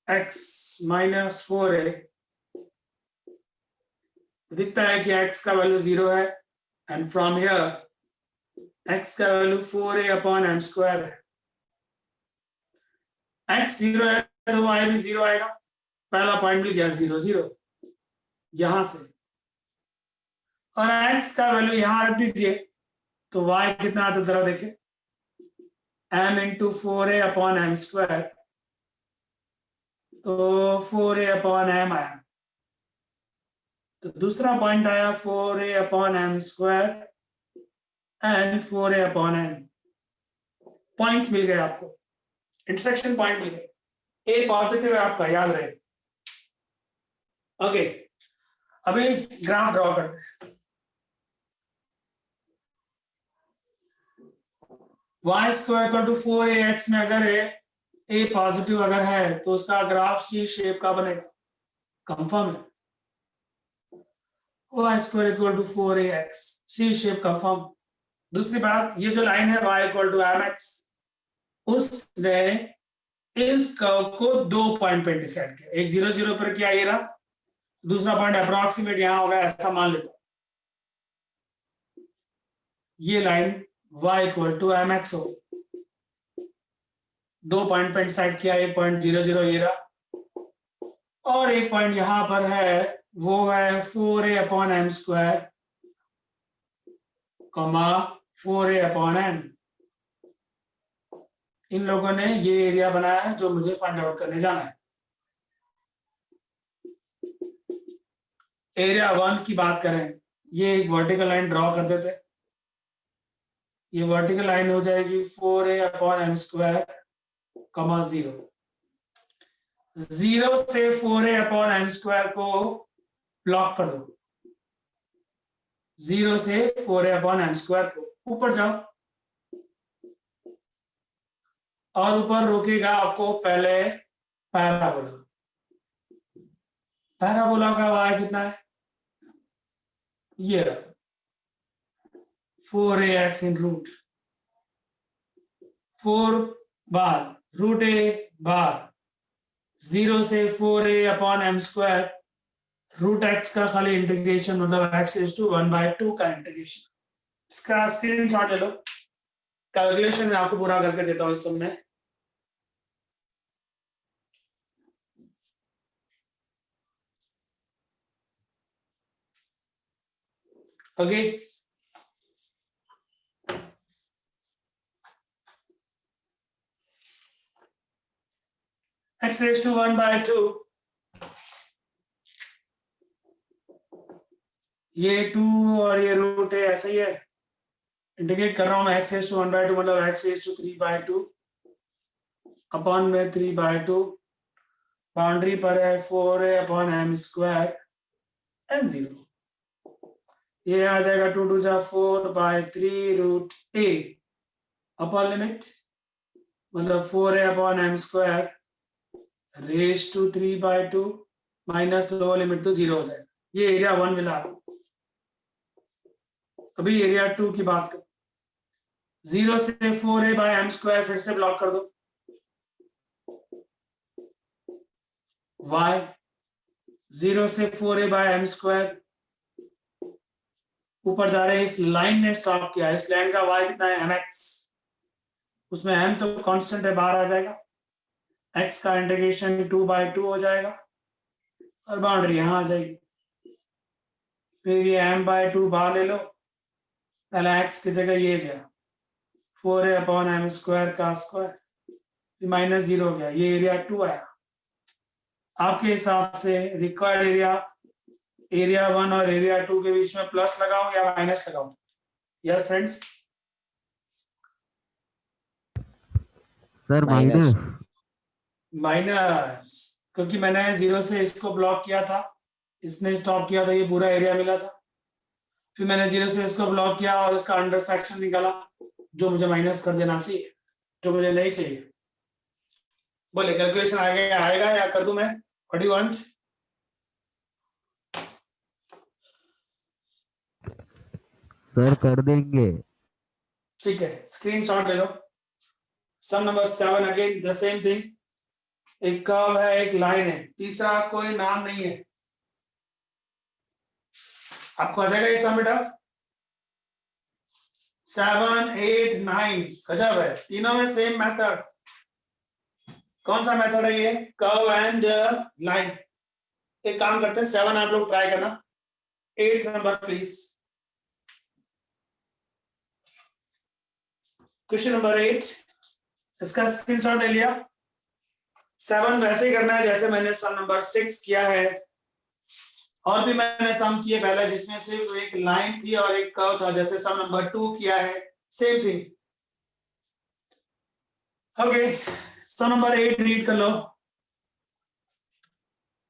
x - 4a, दिखता है कि x का वैल्यू 0 है, एंड फ्रॉम हियर x का वैल्यू 4a/m² है। x 0 है तो y भी 0 आएगा। पहला पॉइंट मिल गया 0 0 यहां से, और x का वैल्यू यहां रख दीजिए तो y कितना आता है जरा देखिए, m × 4a/m², तो 4a/m आया। तो दूसरा पॉइंट आया 4a/m² एंड 4a/m। पॉइंट्स मिल गए आपको, इंटरसेक्शन पॉइंट मिल गए। ए पॉजिटिव है आपका, याद रहे। ओके, अभी ग्राफ ड्रॉ करते हैं। y² = 4ax में अगर a पॉजिटिव अगर है तो उसका ग्राफ सी शेप का बनेगा, कंफर्म है। y² = 4ax, सी शेप कंफर्म। दूसरी बात, ये जो लाइन है y = mx, उसने इस कर्व को 2 पॉइंट पे इंटरसेक्ट किया। एक 0 0 पर किया, ये रहा। दूसरा पॉइंट अप्रोक्सीमेट यहां होगा, ऐसा मान लेता हूं। ये लाइन y = mx हो, 2 पॉइंट पे इंटरसेक्ट किया। एक पॉइंट 0 0 ये रहा, और एक पॉइंट यहां पर है, वो है 4a/m², 4a/m। इन लोगों ने ये एरिया बनाया है जो मुझे फाइंड आउट करने जाना है। एरिया 1 की बात करें, ये एक वर्टिकल लाइन ड्रॉ कर देते। ये वर्टिकल लाइन हो जाएगी 4a/m², 0 0 से 4a/m² को ब्लॉक कर दो। 0 से 4a/m² को ऊपर जाओ, और ऊपर रोकेगा आपको पहले पैराबोला। पैराबोला का y कितना है? ये 4ax in root 4 bar √a/, 0 से 4a/m², √x का खाली इंटीग्रेशन, मतलब x⁴ का इंटीग्रेशन। इसका स्क्रीनशॉट ले लो, कैलकुलेशन में आपको पूरा करके देता हूं इस सब में। ओके, x⁴ ये 2 और ये √a ऐसा ही है। इंटीग्रेट कर रहा हूं मैं, x⁴ मतलब x⁵3/2 अपॉन में 3/2। बाउंड्री पर है 4a/m² एंड 0। ये आ जाएगा 2 × 4/3 √a अपॉन लिमिट मतलब 4a/m² raise to 3/2 minus lower limit तो 0 हो जाएगा। ये एरिया 1 मिला आपको। अभी एरिया 2 की बात करो। 0 से 4a/m² फिर से ब्लॉक कर दो। y 0 से 4a/m², ऊपर जा रहे हैं। इस लाइन ने स्टॉप किया। इस लाइन का y कितना है? mx। उसमें m तो कांस्टेंट है, बाहर आ जाएगा। x का इंटीग्रेशन 2/2 हो जाएगा और बाउंड्री यहां आ जाएगी। फिर ये m/2 बाहर ले लो। पहले x की जगह ये गया 4a/m² का स्क्वायर माइनस 0 हो गया। ये एरिया 2 आया। आपके हिसाब से रिक्वायर्ड एरिया 1 और एरिया 2 के बीच में प्लस लगाऊं या माइनस लगाऊं? Yes friends? Sir minus. Minus. Minus, क्योंकि मैंने 0 से इसको ब्लॉक किया था, इसने स्टॉप किया था, ये पूरा एरिया मिला था। फिर मैंने 0 से इसको ब्लॉक किया और इसका अंडर सेक्शन निकाला, जो मुझे माइनस कर देना चाहिए, जो मुझे नहीं चाहिए। बोले कैलकुलेशन आएगा या कर दूं मैं? What do you want? Sir कर देंगे। ठीक है, स्क्रीनशॉट ले लो। Sum number 7 again the same thing. एक कर्व है, एक लाइन है, तीसरा कोई नाम नहीं है। आपको आ जाएगा ये सम बेटा? 7, 8, 9 गजब है। तीनों में सेम मेथड। कौन सा मेथड है ये? Curve and line. एक काम करते हैं, 7 आप लोग ट्राई करना। 8th number please. Question number 8, इसका स्क्रीनशॉट ले लिया। 7 वैसे ही करना है जैसे मैंने सम नंबर 6 किया है, और भी मैंने सम किए पहले जिसमें सिर्फ एक लाइन थी और एक कर्व था, जैसे सम नंबर 2 किया है, सेम थिंग। ओके, सम नंबर 8 रीड कर लो।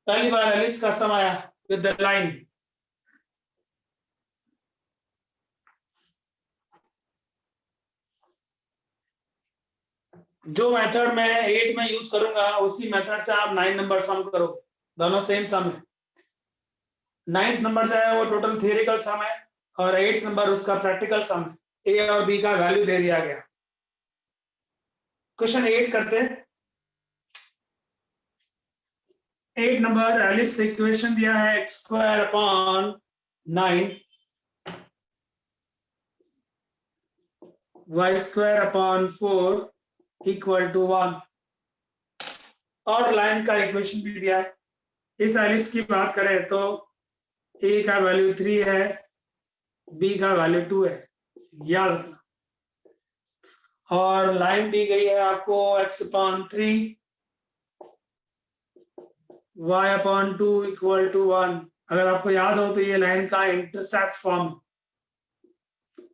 पहली बार एलिप्स का सम आया विद द लाइन। जो मेथड मैं 8 में यूज करूंगा उसी मेथड से आप 9 नंबर सम करो, दोनों सेम सम है। 9th नंबर जो है वो टोटल थियरिकल सम है और 8th नंबर उसका प्रैक्टिकल सम है। ए और बी का वैल्यू दे दिया गया। क्वेश्चन 8 करते हैं। 8 नंबर एलिप्स इक्वेशन दिया है x² 9 y² 4 = 1 और लाइन का इक्वेशन भी दिया है। इस एलिप्स की बात करें तो a का वैल्यू 3 है, b का वैल्यू 2 है, याद रखना। और लाइन दी गई है आपको x/3 y/2 = 1। अगर आपको याद हो तो ये लाइन का इंटरसेप्ट फॉर्म,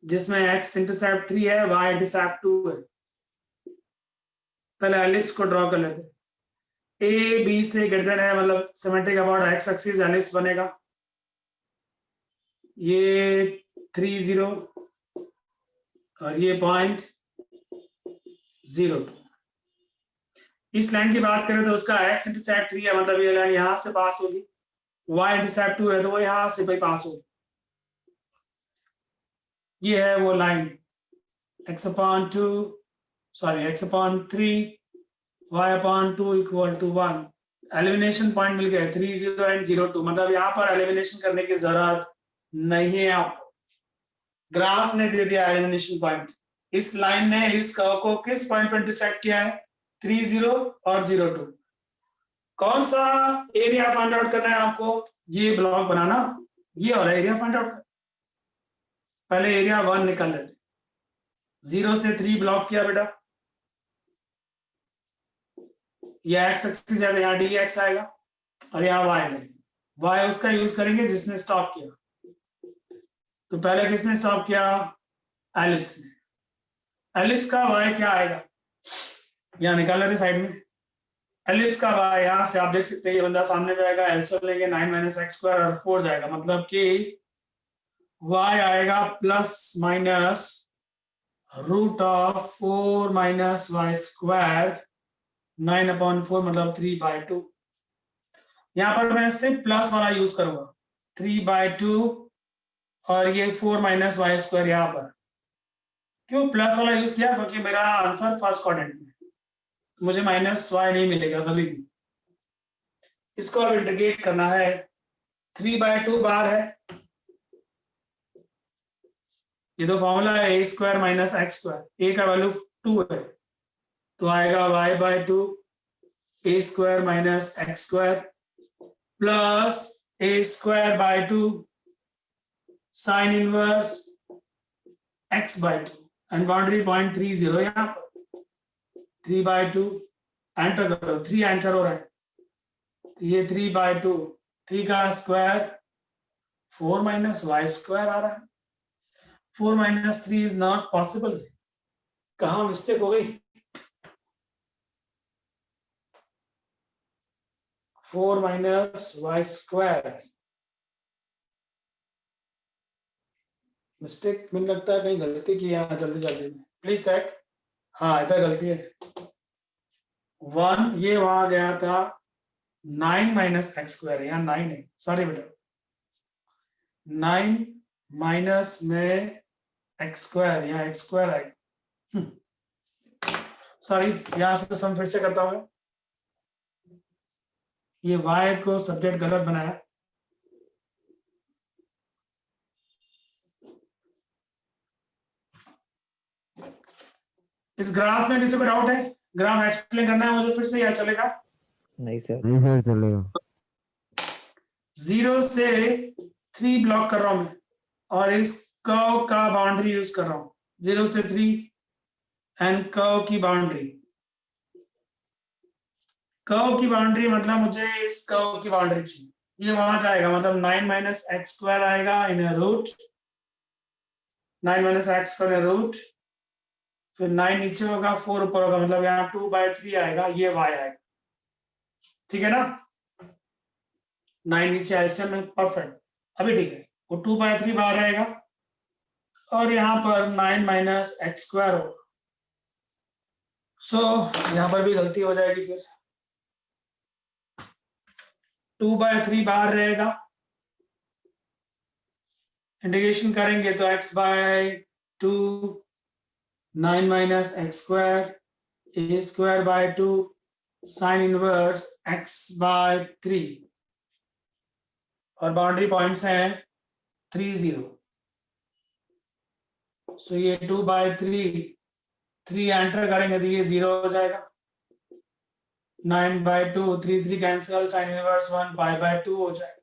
जिसमें x इंटरसेप्ट 3 है, y इंटरसेप्ट 2 है। पहले एलिप्स को ड्रॉ कर लेते हैं। a b से ग्रेटर है, मतलब symmetric about x axis ellipse बनेगा। ये 3, 0 और ये पॉइंट 0, 2। इस लाइन की बात करें तो उसका x इंटरसेप्ट 3 है, मतलब ये लाइन यहां से पास होगी। y इंटरसेप्ट 2 है तो वो यहां से भी पास होगी। ये है वो line x/3 y/2 = 1। Elimination point मिल गया 3, 0 एंड 0, 2। मतलब यहाँ पर एलिमिनेशन करने की जरूरत नहीं है आपको, ग्राफ ने दे दिया एलिमिनेशन पॉइंट। इस लाइन ने इस कर्व को किस पॉइंट पर इंटरसेक्ट किया है? 3, 0 और 0, 2। कौन सा एरिया फाइंड आउट करना है आपको? ये ब्लॉक बनाना, ये और एरिया फाइंड आउट। पहले एरिया 1 निकाल लेते। 0 से 3 ब्लॉक किया बेटा, ये x एक्सिस है तो यहाँ dx आएगा और यहाँ y है। y उसका यूज करेंगे जिसने स्टॉप किया। तो पहले किसने स्टॉप किया? एलिप्स ने। एलिप्स का y क्या आएगा? यहाँ निकाल लेते साइड में। एलिप्स का y यहाँ से आप देख सकते हैं, ये बंदा सामने में आएगा, एलसीएम लेंगे 9 - x² और 4 जाएगा, मतलब कि y आएगा +- root of 4 minus y square 9/4 मतलब 3/2। यहाँ पर मैं सिर्फ प्लस वाला यूज करूंगा 3/2 और ये 4 माइनस वाई स्क्वायर यहाँ पर। क्यों प्लस वाला यूज किया? क्योंकि मेरा आंसर फर्स्ट क्वाड्रेंट में, मुझे माइनस वाई नहीं मिलेगा कभी भी। इसको अब इंटीग्रेट करना है। 3/2 बाहर है, ये तो फॉर्मूला है ए स्क्वायर माइनस एक्स स्क्वायर। ए का वैल्यू 2 है तो आएगा y/2 A square minus x square plus A square by 2 sine inverse x/2 and boundary point 30 यहाँ पर 3/2 एंटर करो। 3 एंटर हो रहा है तो ये 3/2 3 का स्क्वायर 4 माइनस वाई स्क्वायर आ रहा है। 4 माइनस 3 इज नॉट पॉसिबल। कहाँ मिस्टेक हो गई? 4 माइनस वाई स्क्वायर मिस्टेक मुझे लगता है कहीं गलती की है जल्दी जल्दी में। Please check. हाँ इधर गलती है। 1 ये वहां गया था 9 माइनस एक्स स्क्वायर, यहाँ 9 है, सॉरी बेटा 9 माइनस में एक्स स्क्वायर, यहाँ एक्स स्क्वायर आएगा। सॉरी यहां से सम फिर से करता हूँ। ये y को सब्जेक्ट गलत बनाया। इस ग्राफ में किसी को डाउट है? ग्राफ एक्सप्लेन करना है मुझे फिर से, या चलेगा? नहीं सर। नहीं सर चलेगा। 0 से 3 ब्लॉक कर रहा हूं मैं और इस कर्व का बाउंड्री यूज कर रहा हूं। 0 से 3 एंड कर्व की बाउंड्री। कर्व की बाउंड्री मतलब मुझे इस कर्व की बाउंड्री चाहिए। ये वहां जाएगा मतलब 9 माइनस एक्स स्क्वायर आएगा in root 9 minus x square root, फिर 9 नीचे होगा 4 ऊपर होगा मतलब यहाँ 2/3 आएगा, ये y आएगा। ठीक है ना? 9 नीचे एलसीएम में परफेक्ट, अभी ठीक है। वो 2/3 बाहर आएगा और यहाँ पर 9 माइनस एक्स स्क्वायर होगा। सो यहाँ पर भी गलती हो जाएगी, फिर 2/3 बाहर रहेगा। इंटीग्रेशन करेंगे तो x/2 9 minus x square A square by 2 sine inverse x/3 और बाउंड्री पॉइंट्स हैं 30। सो ये 2/3 3 एंटर करेंगे तो ये 0 हो जाएगा। 9/2 3 कैंसिल साइन इनवर्स 1 π/2 हो जाएगा।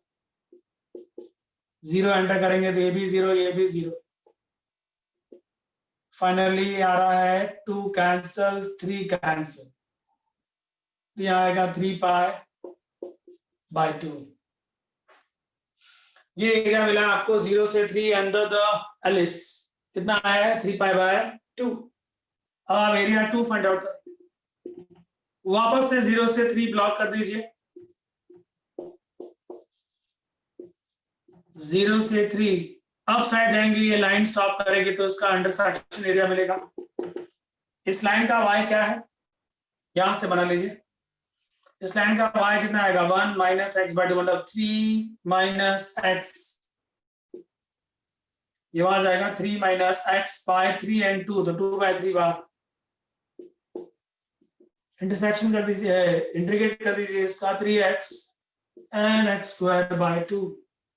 0 एंटर करेंगे तो ये भी 0 ये भी 0। फाइनली आ रहा है 2 कैंसिल 3 कैंसिल, यहाँ आएगा 3π/2। ये एरिया मिला आपको 0 से 3 अंडर द एलिप्स। कितना आया है? 3π/2। अब आप एरिया 2 फाइंड आउट करें। वापस से 0 से 3 ब्लॉक कर दीजिए। 0 से 3 अप साइड जाएंगे, ये लाइन स्टॉप करेगी तो इसका इंटरसेक्शन एरिया मिलेगा। इस लाइन का y क्या है? यहां से बना लीजिए। इस लाइन का y कितना आएगा? 1 माइनस x/2 मतलब 3 माइनस x। ये वहां जाएगा 3 माइनस x/3 एंड 2 तो 2/3 बार इंटरसेक्शन कर दीजिए, इंटीग्रेट कर दीजिए इसका 3x and x square by 2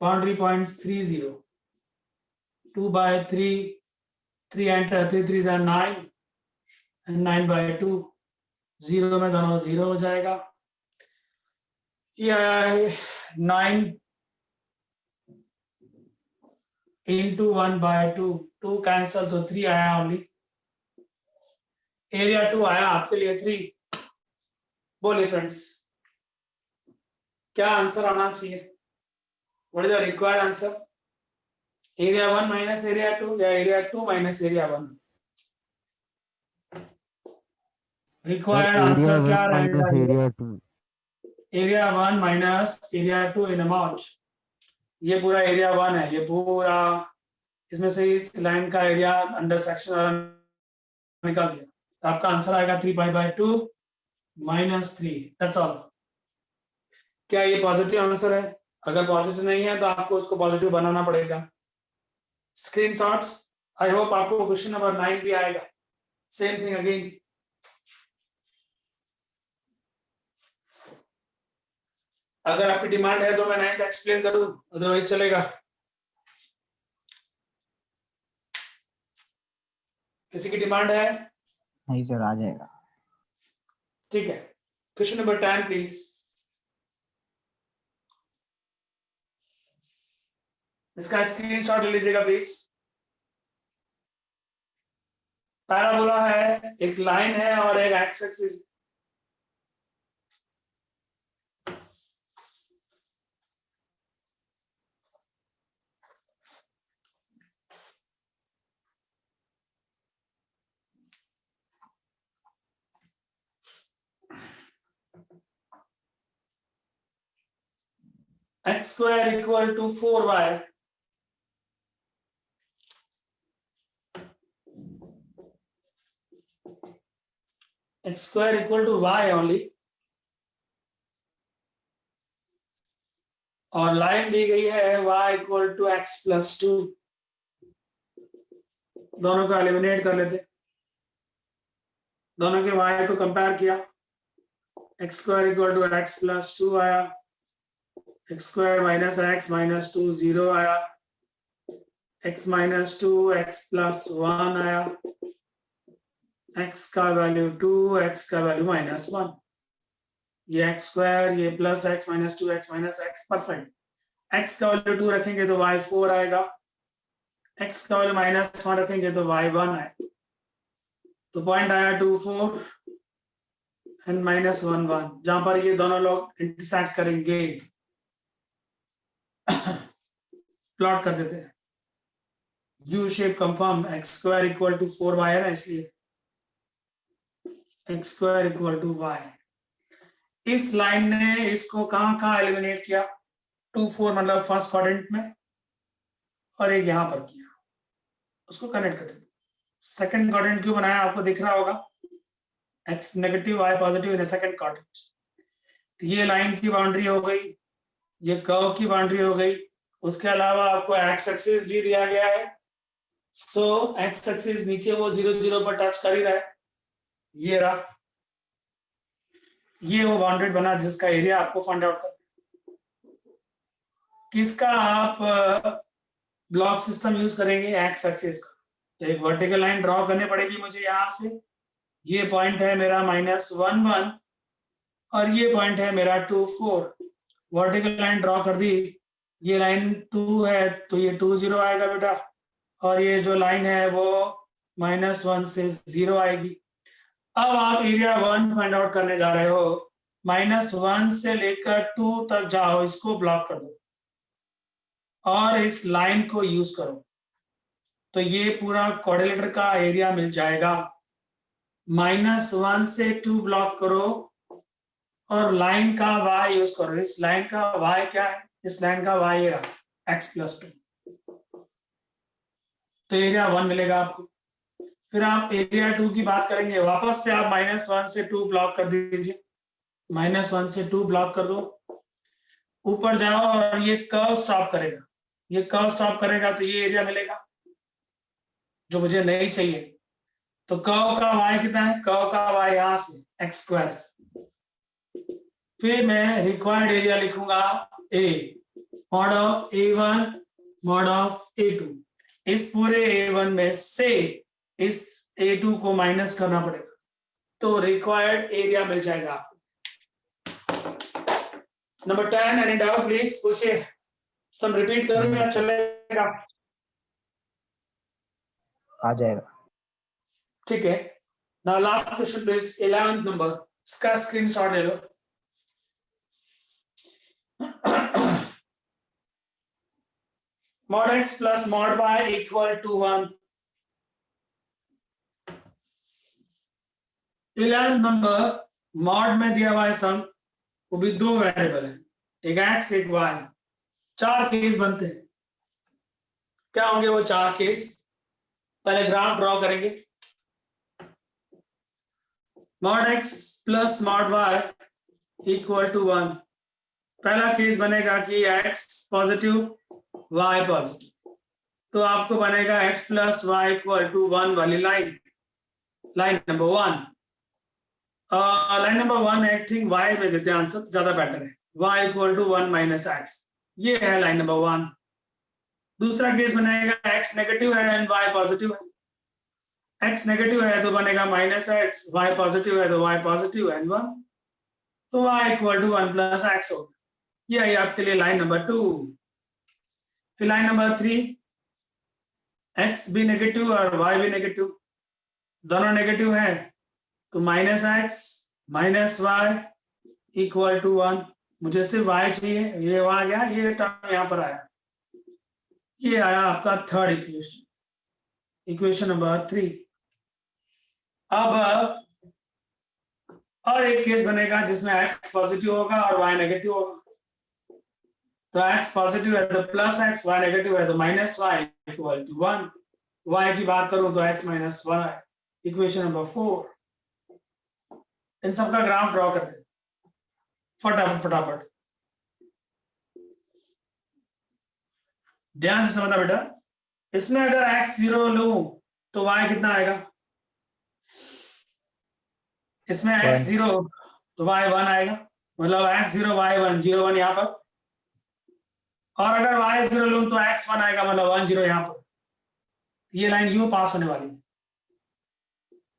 boundary points 30 2/3 3 enter 3 3 9 and 9/2 0 में दोनों 0 हो जाएगा। ये आया है 9 इंटू 1/2 2 कैंसल तो 3 आया ओनली। एरिया 2 आया आपके लिए 3। बोलिए फ्रेंड्स क्या आंसर आना चाहिए? What is the required answer? Area 1 minus area 2 या area 2 minus area 1? Required answer क्या रहेगा? Area 2। Area 1 minus area 2 in amount. ये पूरा एरिया 1 है, ये पूरा, इसमें से इस लाइन का एरिया अंडर सेक्शन निकाल दिया तो आपका आंसर आएगा 3π/2 -3, दैट्स ऑल। क्या ये पॉजिटिव आंसर है? अगर पॉजिटिव नहीं है तो आपको उसको पॉजिटिव बनाना पड़ेगा। स्क्रीनशॉट्स, आई होप आपको क्वेश्चन नंबर 9 भी आएगा। Same thing again. अगर आपकी डिमांड है तो मैं 9th एक्सप्लेन करूं, अदरवाइज चलेगा। किसी की डिमांड है? नहीं सर, आ जाएगा। ठीक है, क्वेश्चन नंबर 10 प्लीज। इसका स्क्रीनशॉट ले लीजिएगा प्लीज। पैराबोला है, एक लाइन है और एक x axis. x² equal to 4y, x² equal to y only, और लाइन दी गई है y इक्वल टू x+2। दोनों को एलिमिनेट कर लेते, दोनों के y को कंपेयर किया, x² इक्वल टू x+2 आया, x² माइनस x माइनस 2 0 आया, x माइनस 2 x+1 आया, x का वैल्यू 2, x का वैल्यू -1। ये x², ये plus x minus 2 x minus x, perfect. x का वैल्यू 2 रखेंगे तो y 4 आएगा, x का वैल्यू -1 रखेंगे तो y 1 आएगा। तो पॉइंट आया 2 4 एंड -1 1, जहां पर ये दोनों लोग इंटरसेक्ट करेंगे। प्लॉट कर देते हैं। U shape confirm, x² equal to 4y है ना, इसलिए x² इक्वल टू y। इस लाइन ने इसको कहां एलिमिनेट किया? 2 4 मतलब फर्स्ट क्वाड्रेंट में, और एक यहां पर किया, उसको कनेक्ट कर देते। सेकंड क्वाड्रेंट क्यों बनाया आपको दिख रहा होगा, x negative y positive in second quadrant. ये लाइन की बाउंड्री हो गई, ये कर्व की बाउंड्री हो गई। उसके अलावा आपको एक्स एक्सिस भी दिया गया है, सो एक्स एक्सिस नीचे वो 0 0 पर टच कर ही रहा है। ये रहा, ये वो बाउंड्रेड बना जिसका एरिया आपको फाइंड आउट करना। किसका आप ब्लॉक सिस्टम यूज करेंगे? एक्स एक्सिस का। तो एक वर्टिकल लाइन ड्रॉ करनी पड़ेगी मुझे यहां से। ये पॉइंट है मेरा -1 1 और ये पॉइंट है मेरा 2 4। वर्टिकल लाइन ड्रॉ कर दी, ये लाइन 2 है तो ये 2 0 आएगा बेटा, और ये जो लाइन है वो -1 से 0 आएगी। अब आप एरिया 1 फाइंड आउट करने जा रहे हो, -1 से लेकर 2 तक जाओ, इसको ब्लॉक कर दो और इस लाइन को यूज करो, तो ये पूरा क्वाड्रिलेटर का एरिया मिल जाएगा। -1 से 2 ब्लॉक करो और लाइन का y यूज करो। इस लाइन का y क्या है? इस लाइन का y है x+2, तो एरिया 1 मिलेगा आपको। फिर आप एरिया 2 की बात करेंगे, वापस से आप -1 से 2 ब्लॉक कर दीजिए, -1 से 2 ब्लॉक कर दो, ऊपर जाओ और ये कर्व स्टॉप करेगा, ये कर्व स्टॉप करेगा तो ये एरिया मिलेगा जो मुझे नहीं चाहिए। तो कर्व का y कितना है? कर्व का y यहां से x²। फिर मैं रिक्वायर्ड एरिया लिखूंगा a, mod of a1 mod of a2। इस पूरे a1 में से इस a2 को माइनस करना पड़ेगा, तो रिक्वायर्ड एरिया मिल जाएगा आपको। नंबर 10, एनी डाउट प्लीज पूछिए। सब रिपीट करूंगा या चलेगा? आ जाएगा। ठीक है। Now last question please, 11th number, इसका स्क्रीनशॉट ले लो। mod x plus mod y equal to 1। 11th number, mod में दिया हुआ है सम, वो भी 2 वेरिएबल है, एक x एक y। 4 केस बनते हैं। क्या होंगे वो 4 केस? पहले ग्राफ ड्रॉ करेंगे। Mod x plus mod y equal to 1। पहला केस बनेगा कि x पॉजिटिव y पॉजिटिव, तो आपको बनेगा x plus y equal to 1 वाली line, line number 1। Line number 1 I think y में देते हैं आंसर, ज्यादा बेटर है। y equal to 1 minus x, ये है लाइन नंबर 1। दूसरा केस बनेगा x नेगेटिव है एंड y पॉजिटिव है। x नेगेटिव है तो बनेगा माइनस एक्स, y पॉजिटिव है तो y पॉजिटिव एंड 1, तो y equal to 1 plus x होगा। ये है आपके लिए लाइन नंबर 2। फिर लाइन नंबर 3, x भी नेगेटिव और y भी नेगेटिव, दोनों नेगेटिव है तो minus x minus y equal to 1। मुझे सिर्फ y चाहिए, ये वहां गया, ये टर्म यहाँ पर आया, ये आया आपका थर्ड इक्वेशन, इक्वेशन नंबर 3। अब और एक केस बनेगा जिसमें x पॉजिटिव होगा और y नेगेटिव होगा। तो x पॉजिटिव है तो प्लस एक्स, y नेगेटिव है तो minus y equal to 1। y की बात करूं तो x minus y, equation number 4। इन सब का ग्राफ ड्रॉ करते हैं फटाफट फटाफट, ध्यान से समझना बेटा। इसमें अगर x 0 लूं तो y कितना आएगा? इसमें x 0 तो y 1 आएगा, मतलब x 0 y 1, 0 1 यहाँ पर। और अगर y 0 लूं तो x 1 आएगा, मतलब 1 0 यहाँ पर। ये लाइन यूं पास होने वाली है।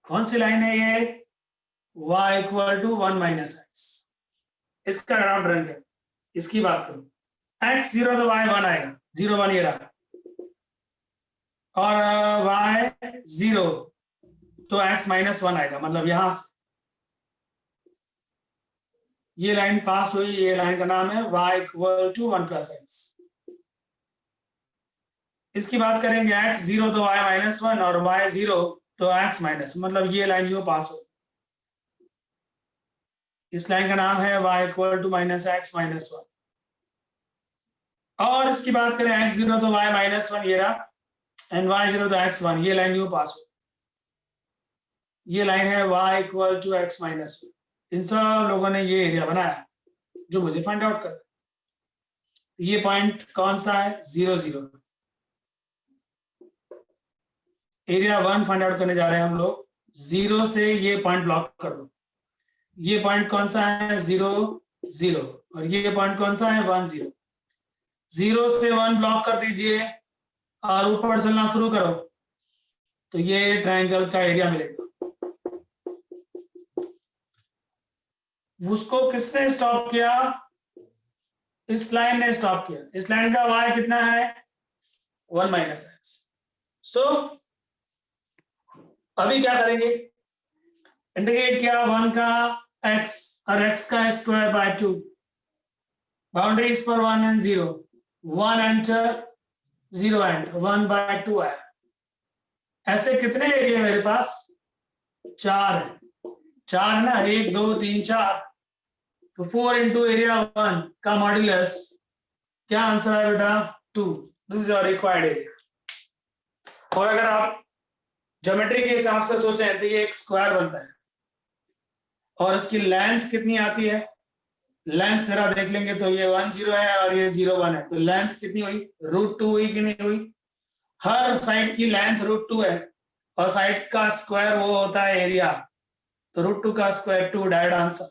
कौन सी लाइन है ये? y equal to 1 minus x. इसका ग्राफ ड्रॉ है, इसकी बात करूं, x 0 तो y 1 आएगा, 0 1 ये रहा, और y 0 तो x माइनस 1 आएगा, मतलब यहां से ये लाइन पास हुई, ये लाइन का नाम है y equal to 1 plus x. इसकी बात करेंगे x 0 तो y माइनस 1 और y 0 तो x माइनस, मतलब ये लाइन यूं पास हो, इस लाइन का नाम है y equal to minus x minus 1। और इसकी बात करें x 0 तो y माइनस 1 ये रहा, एंड y 0 तो x 1, ये लाइन यूं पास हो, ये लाइन है y equal to x minus 1। इन सब लोगों ने ये एरिया बनाया जो मुझे फाइंड आउट कर। ये पॉइंट कौन सा है? 0 0। एरिया 1 फाइंड आउट करने जा रहे हैं हम लोग। 0 से ये पॉइंट ब्लॉक कर दो। ये पॉइंट कौन सा है? 0 0, और ये पॉइंट कौन सा है? 1 0। 0 से 1 ब्लॉक कर दीजिए और ऊपर चलना शुरू करो तो ये ट्रायंगल का एरिया मिलेगा। उसको किसने स्टॉप किया? इस लाइन ने स्टॉप किया। इस लाइन का y कितना है? 1 माइनस एक्स। सो अभी क्या करेंगे? इंटीग्रेट किया 1 का x और x का स्क्वायर बाय 2, बाउंड्रीज पर 1 एंड 0, 1 एंटर 0 एंटर, 1 बाय 2 है। ऐसे कितने एरिया मेरे पास? 4 है, 4 है ना, 1 2 3 4, तो 4 इंटू एरिया 1 का मॉड्यूलस क्या आंसर है बेटा? 2। This is your required area. और अगर आप ज्योमेट्री के हिसाब से सोचें तो ये एक स्क्वायर बनता है, और इसकी लेंथ कितनी आती है? लेंथ जरा देख लेंगे तो ये 1 0 है और ये 0 1 है, तो लेंथ कितनी हुई? √2 हुई कि नहीं हुई? हर साइड की लेंथ √2 है, और साइड का स्क्वायर वो होता है एरिया, तो √2 का स्क्वायर 2, डायरेक्ट आंसर।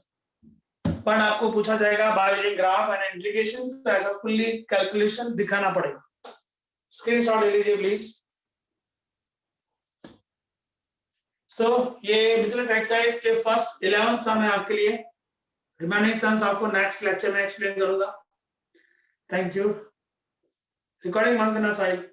पर आपको पूछा जाएगा by using graph and integration, तो ऐसा फुल्ली कैलकुलेशन दिखाना पड़ेगा। स्क्रीनशॉट ले लीजिए प्लीज। सो ये बिजनेस एक्सरसाइज के फर्स्ट 11 सम है आपके लिए। रिमेनिंग सम्स आपको नेक्स्ट लेक्चर में एक्सप्लेन करूंगा। Thank you. रिकॉर्डिंग बंद करना साहिब।